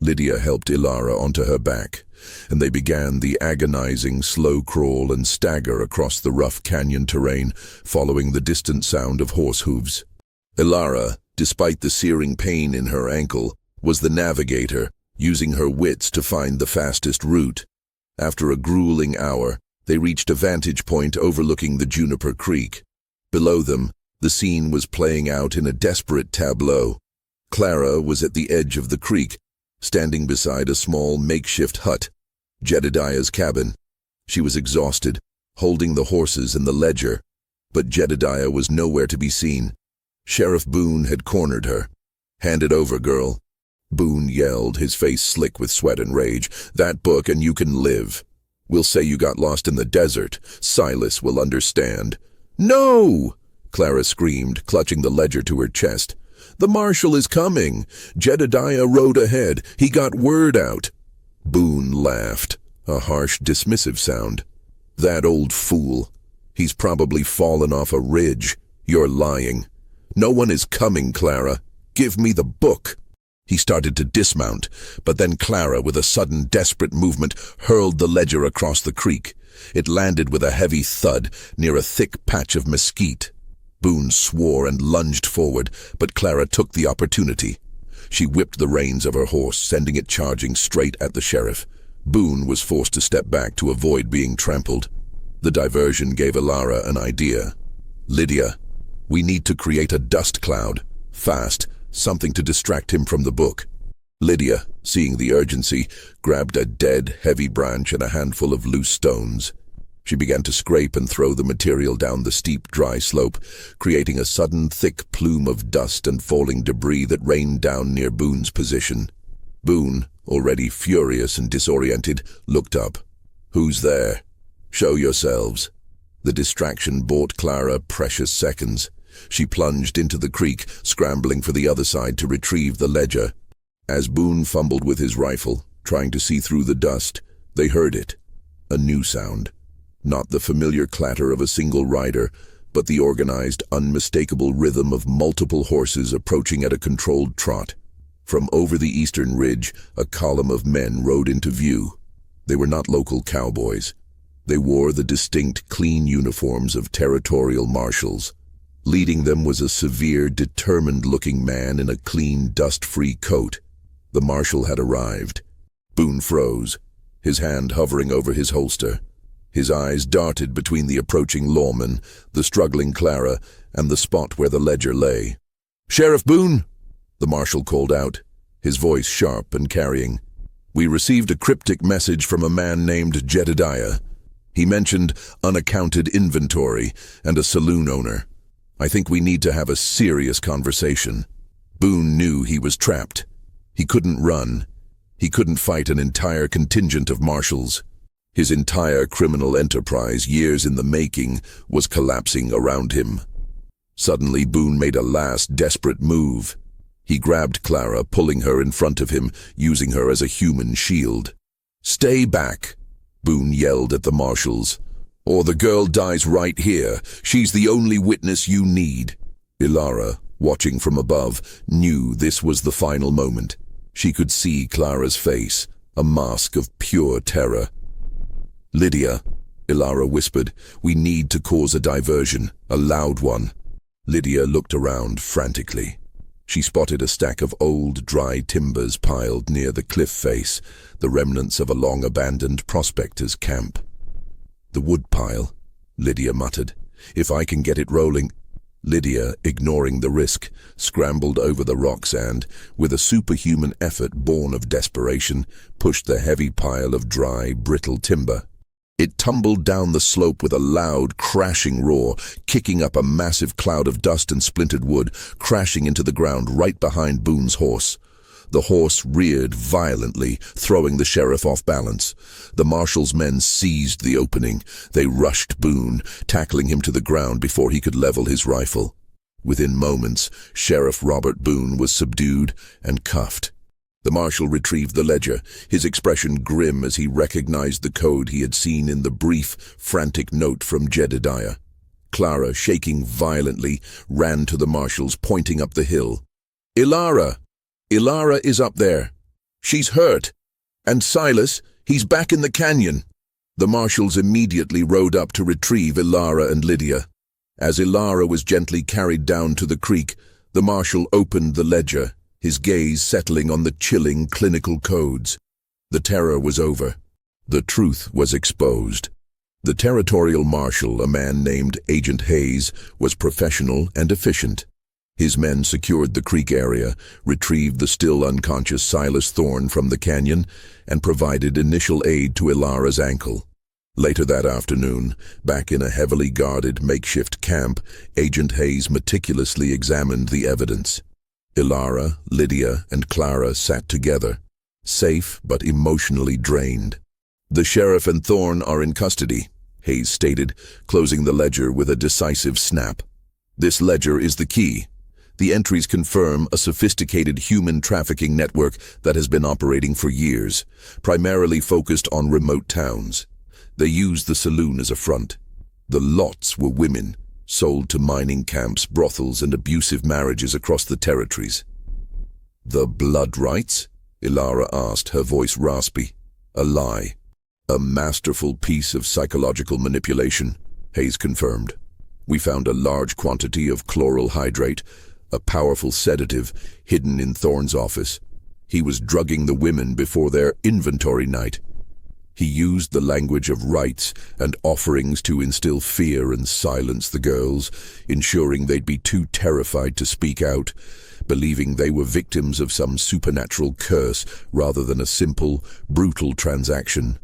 Lydia helped Ilara onto her back, and they began the agonizing slow crawl and stagger across the rough canyon terrain, following the distant sound of horse hooves. Ilara, despite the searing pain in her ankle, was the navigator, using her wits to find the fastest route. After a grueling hour, they reached a vantage point overlooking the Juniper Creek. Below them, the scene was playing out in a desperate tableau. Clara was at the edge of the creek, standing beside a small makeshift hut, Jedediah's cabin. She was exhausted, holding the horses and the ledger, but Jedediah was nowhere to be seen. Sheriff Boone had cornered her. "Hand it over, girl." Boone yelled, his face slick with sweat and rage. "That book and you can live. We'll say you got lost in the desert. Silas will understand." "No!" Clara screamed, clutching the ledger to her chest. "The marshal is coming. Jedediah rode ahead. He got word out." Boone laughed, a harsh, dismissive sound. "That old fool. He's probably fallen off a ridge. You're lying. No one is coming, Clara. Give me the book." He started to dismount, but then Clara, with a sudden, desperate movement, hurled the ledger across the creek. It landed with a heavy thud near a thick patch of mesquite. Boone swore and lunged forward, but Clara took the opportunity. She whipped the reins of her horse, sending it charging straight at the sheriff. Boone was forced to step back to avoid being trampled. The diversion gave Ilara an idea. "Lydia, we need to create a dust cloud. Fast, something to distract him from the book." Lydia, seeing the urgency, grabbed a dead, heavy branch and a handful of loose stones. She began to scrape and throw the material down the steep, dry slope, creating a sudden, thick plume of dust and falling debris that rained down near Boone's position. Boone, already furious and disoriented, looked up. "Who's there? Show yourselves." The distraction bought Clara precious seconds. She plunged into the creek, scrambling for the other side to retrieve the ledger. As Boone fumbled with his rifle, trying to see through the dust, they heard it. A new sound. Not the familiar clatter of a single rider, but the organized, unmistakable rhythm of multiple horses approaching at a controlled trot. From over the eastern ridge, a column of men rode into view. They were not local cowboys. They wore the distinct, clean uniforms of territorial marshals. Leading them was a severe, determined-looking man in a clean, dust-free coat. The marshal had arrived. Boone froze, his hand hovering over his holster. His eyes darted between the approaching lawman, the struggling Clara, and the spot where the ledger lay. "Sheriff Boone," the marshal called out, his voice sharp and carrying. "We received a cryptic message from a man named Jedediah. He mentioned unaccounted inventory and a saloon owner. I think we need to have a serious conversation." Boone knew he was trapped. He couldn't run. He couldn't fight an entire contingent of marshals. His entire criminal enterprise, years in the making, was collapsing around him. Suddenly, Boone made a last desperate move. He grabbed Clara, pulling her in front of him, using her as a human shield. "Stay back," Boone yelled at the marshals, "or the girl dies right here. She's the only witness you need." Ilara, watching from above, knew this was the final moment. She could see Clara's face, a mask of pure terror. "Lydia," Ilara whispered, "we need to cause a diversion, a loud one." Lydia looked around frantically. She spotted a stack of old, dry timbers piled near the cliff face, the remnants of a long-abandoned prospector's camp. "The woodpile," Lydia muttered. "If I can get it rolling—" Lydia, ignoring the risk, scrambled over the rocks and, with a superhuman effort born of desperation, pushed the heavy pile of dry, brittle timber. It tumbled down the slope with a loud, crashing roar, kicking up a massive cloud of dust and splintered wood, crashing into the ground right behind Boone's horse. The horse reared violently, throwing the sheriff off balance. The marshal's men seized the opening. They rushed Boone, tackling him to the ground before he could level his rifle. Within moments, Sheriff Robert Boone was subdued and cuffed. The marshal retrieved the ledger, his expression grim as he recognized the code he had seen in the brief, frantic note from Jedediah. Clara, shaking violently, ran to the marshals, pointing up the hill. "Ilara! Ilara is up there. She's hurt. And Silas, he's back in the canyon." The marshals immediately rode up to retrieve Ilara and Lydia. As Ilara was gently carried down to the creek, the marshal opened the ledger, his gaze settling on the chilling clinical codes. The terror was over. The truth was exposed. The territorial marshal, a man named Agent Hayes, was professional and efficient. His men secured the creek area, retrieved the still unconscious Silas Thorne from the canyon, and provided initial aid to Ilara's ankle. Later that afternoon, back in a heavily guarded makeshift camp, Agent Hayes meticulously examined the evidence. Ilara, Lydia, and Clara sat together, safe but emotionally drained. "The sheriff and Thorne are in custody," Hayes stated, closing the ledger with a decisive snap. "This ledger is the key. The entries confirm a sophisticated human trafficking network that has been operating for years, primarily focused on remote towns. They used the saloon as a front. The lots were women, sold to mining camps, brothels, and abusive marriages across the territories." "The blood rites?" Ilara asked, her voice raspy. "A lie. A masterful piece of psychological manipulation," Hayes confirmed. "We found a large quantity of chloral hydrate, a powerful sedative, hidden in Thorne's office. He was drugging the women before their inventory night. He used the language of rites and offerings to instill fear and silence the girls, ensuring they'd be too terrified to speak out, believing they were victims of some supernatural curse rather than a simple, brutal transaction."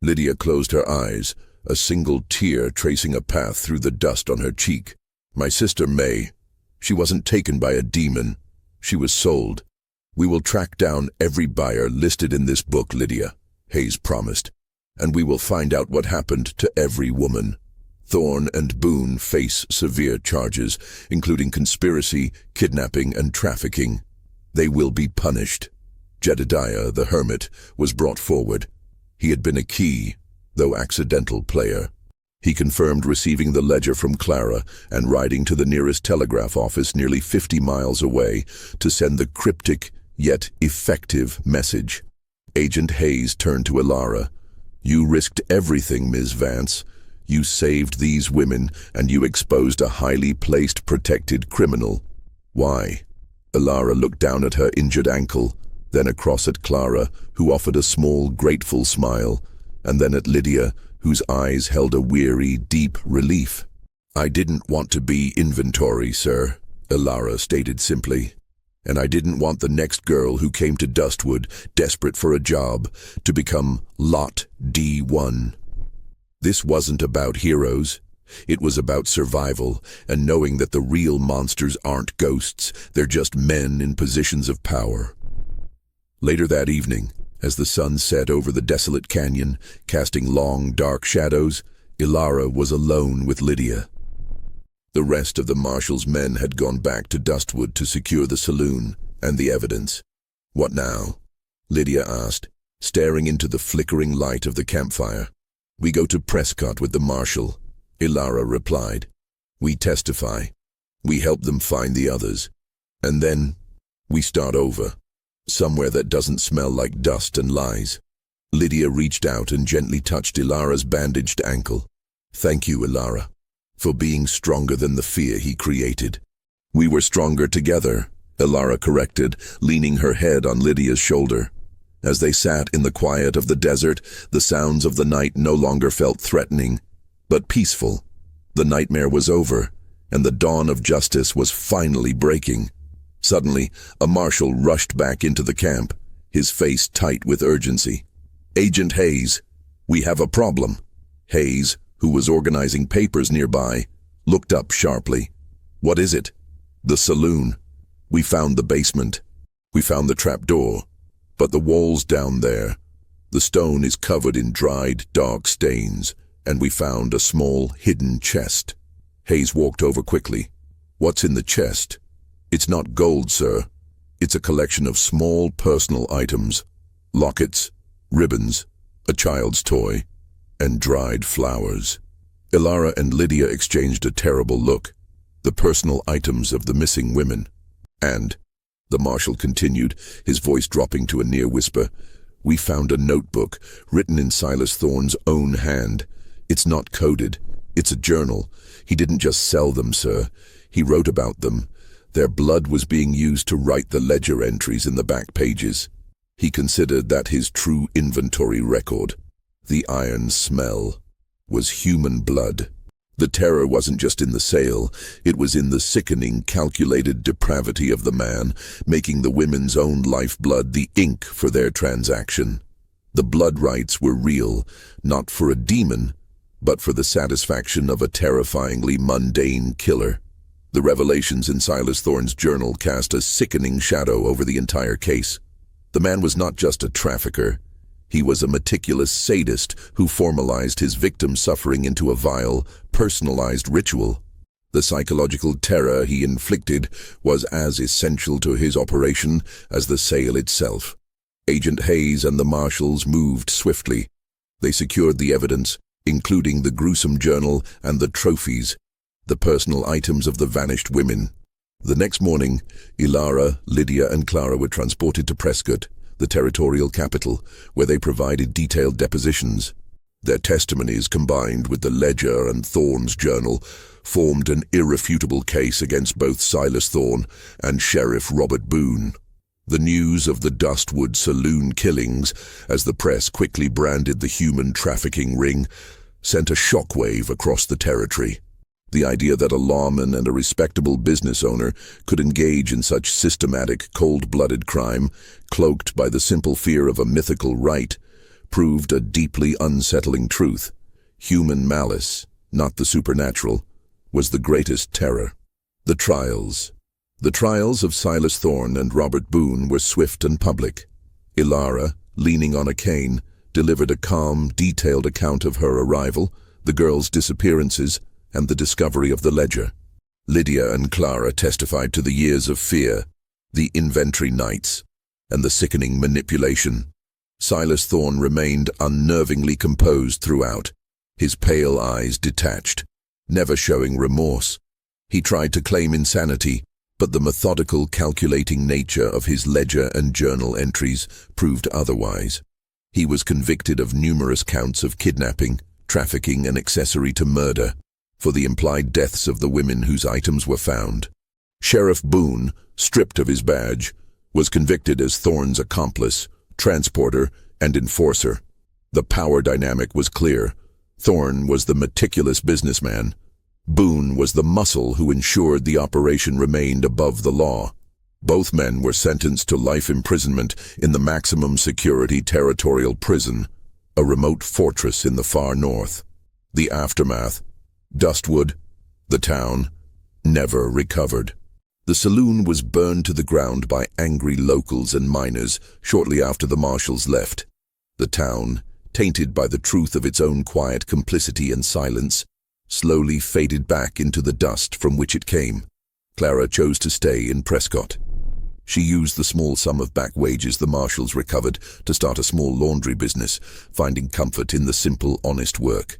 Lydia closed her eyes, a single tear tracing a path through the dust on her cheek. "My sister May. She wasn't taken by a demon. She was sold. We will track down every buyer listed in this book, Lydia," Hayes promised, "and we will find out what happened to every woman. Thorne and Boone face severe charges, including conspiracy, kidnapping, and trafficking. They will be punished." Jedediah, the hermit, was brought forward. He had been a key, though accidental, player. He confirmed receiving the ledger from Clara and riding to the nearest telegraph office nearly 50 miles away to send the cryptic yet effective message. Agent Hayes turned to Ilara. "You risked everything, Ms. Vance. You saved these women, and you exposed a highly placed, protected criminal. Why?" Ilara looked down at her injured ankle, then across at Clara, who offered a small, grateful smile, and then at Lydia, whose eyes held a weary, deep relief. "I didn't want to be inventory, sir," Ilara stated simply. "And I didn't want the next girl who came to Dustwood, desperate for a job, to become Lot D1. This wasn't about heroes. It was about survival, and knowing that the real monsters aren't ghosts, they're just men in positions of power." Later that evening, as the sun set over the desolate canyon, casting long, dark shadows, Ilara was alone with Lydia. The rest of the marshal's men had gone back to Dustwood to secure the saloon and the evidence. "What now?" Lydia asked, staring into the flickering light of the campfire. "We go to Prescott with the marshal," Ilara replied. "We testify. We help them find the others. And then we start over. Somewhere that doesn't smell like dust and lies." Lydia reached out and gently touched Ilara's bandaged ankle. "Thank you, Ilara, for being stronger than the fear he created." "We were stronger together," Ilara corrected, leaning her head on Lydia's shoulder. As they sat in the quiet of the desert, the sounds of the night no longer felt threatening, but peaceful. The nightmare was over, and the dawn of justice was finally breaking. Suddenly, a marshal rushed back into the camp, his face tight with urgency. "Agent Hayes, we have a problem." Hayes, who was organizing papers nearby, looked up sharply. "What is it?" "The saloon. We found the basement. We found the trapdoor, but the wall's down there. The stone is covered in dried, dark stains, and we found a small, hidden chest. Hayes walked over quickly. What's in the chest? It's not gold, sir. It's a collection of small personal items. Lockets, ribbons, a child's toy, and dried flowers. Ilara and Lydia exchanged a terrible look. The personal items of the missing women. And, the marshal continued, his voice dropping to a near whisper, we found a notebook written in Silas Thorne's own hand. It's not coded. It's a journal. He didn't just sell them, sir. He wrote about them. Their blood was being used to write the ledger entries in the back pages. He considered that his true inventory record. The iron smell was human blood. The terror wasn't just in the sale, it was in the sickening, calculated depravity of the man, making the women's own lifeblood the ink for their transaction. The blood rites were real, not for a demon, but for the satisfaction of a terrifyingly mundane killer. The revelations in Silas Thorne's journal cast a sickening shadow over the entire case. The man was not just a trafficker. He was a meticulous sadist who formalized his victim's suffering into a vile, personalized ritual. The psychological terror he inflicted was as essential to his operation as the sale itself. Agent Hayes and the marshals moved swiftly. They secured the evidence, including the gruesome journal and the trophies, the personal items of the vanished women. The next morning, Ilara, Lydia, and Clara were transported to Prescott, the territorial capital, where they provided detailed depositions. Their testimonies, combined with the ledger and Thorne's journal, formed an irrefutable case against both Silas Thorne and Sheriff Robert Boone. The news of the Dustwood Saloon killings, as the press quickly branded the human trafficking ring, sent a shockwave across the territory. The idea that a lawman and a respectable business owner could engage in such systematic, cold-blooded crime, cloaked by the simple fear of a mythical rite, proved a deeply unsettling truth. Human malice, not the supernatural, was the greatest terror. The trials. The trials of Silas Thorne and Robert Boone were swift and public. Ilara, leaning on a cane, delivered a calm, detailed account of her arrival, the girls' disappearances, and the discovery of the ledger. Lydia and Clara testified to the years of fear, the inventory nights, and the sickening manipulation. Silas Thorne remained unnervingly composed throughout, his pale eyes detached, never showing remorse. He tried to claim insanity, but the methodical, calculating nature of his ledger and journal entries proved otherwise. He was convicted of numerous counts of kidnapping, trafficking, and accessory to murder, for the implied deaths of the women whose items were found. Sheriff Boone, stripped of his badge, was convicted as Thorne's accomplice, transporter, and enforcer. The power dynamic was clear. Thorne was the meticulous businessman. Boone was the muscle who ensured the operation remained above the law. Both men were sentenced to life imprisonment in the maximum security territorial prison, a remote fortress in the far north. The aftermath. Dustwood, the town, never recovered. The saloon was burned to the ground by angry locals and miners shortly after the marshals left. The town, tainted by the truth of its own quiet complicity and silence, slowly faded back into the dust from which it came. Clara chose to stay in Prescott. She used the small sum of back wages the marshals recovered to start a small laundry business, finding comfort in the simple, honest work.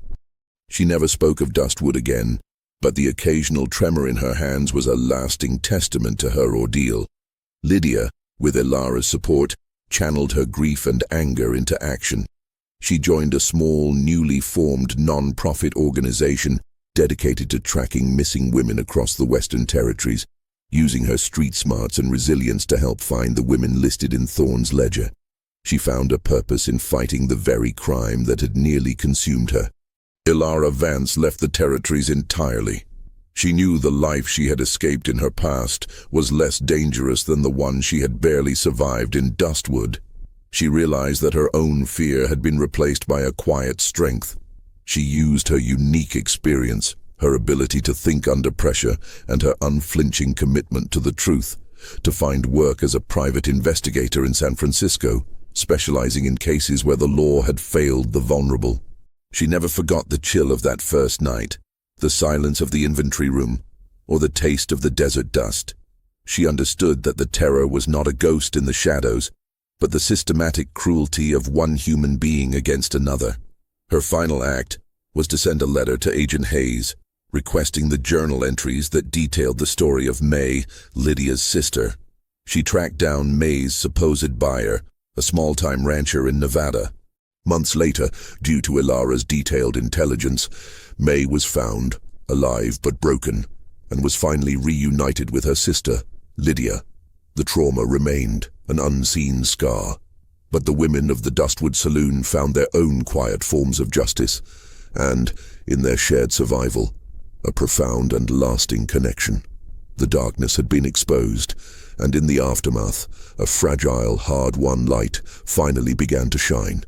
She never spoke of Dustwood again, but the occasional tremor in her hands was a lasting testament to her ordeal. Lydia, with Ilara's support, channeled her grief and anger into action. She joined a small, newly formed non-profit organization dedicated to tracking missing women across the Western Territories, using her street smarts and resilience to help find the women listed in Thorne's ledger. She found a purpose in fighting the very crime that had nearly consumed her. Ilara Vance left the territories entirely. She knew the life she had escaped in her past was less dangerous than the one she had barely survived in Dustwood. She realized that her own fear had been replaced by a quiet strength. She used her unique experience, her ability to think under pressure, and her unflinching commitment to the truth to find work as a private investigator in San Francisco, specializing in cases where the law had failed the vulnerable. She never forgot the chill of that first night, the silence of the inventory room, or the taste of the desert dust. She understood that the terror was not a ghost in the shadows, but the systematic cruelty of one human being against another. Her final act was to send a letter to Agent Hayes, requesting the journal entries that detailed the story of May, Lydia's sister. She tracked down May's supposed buyer, a small-time rancher in Nevada. Months later, due to Ilara's detailed intelligence, May was found, alive but broken, and was finally reunited with her sister, Lydia. The trauma remained, an unseen scar. But the women of the Dustwood Saloon found their own quiet forms of justice, and, in their shared survival, a profound and lasting connection. The darkness had been exposed, and in the aftermath, a fragile, hard-won light finally began to shine.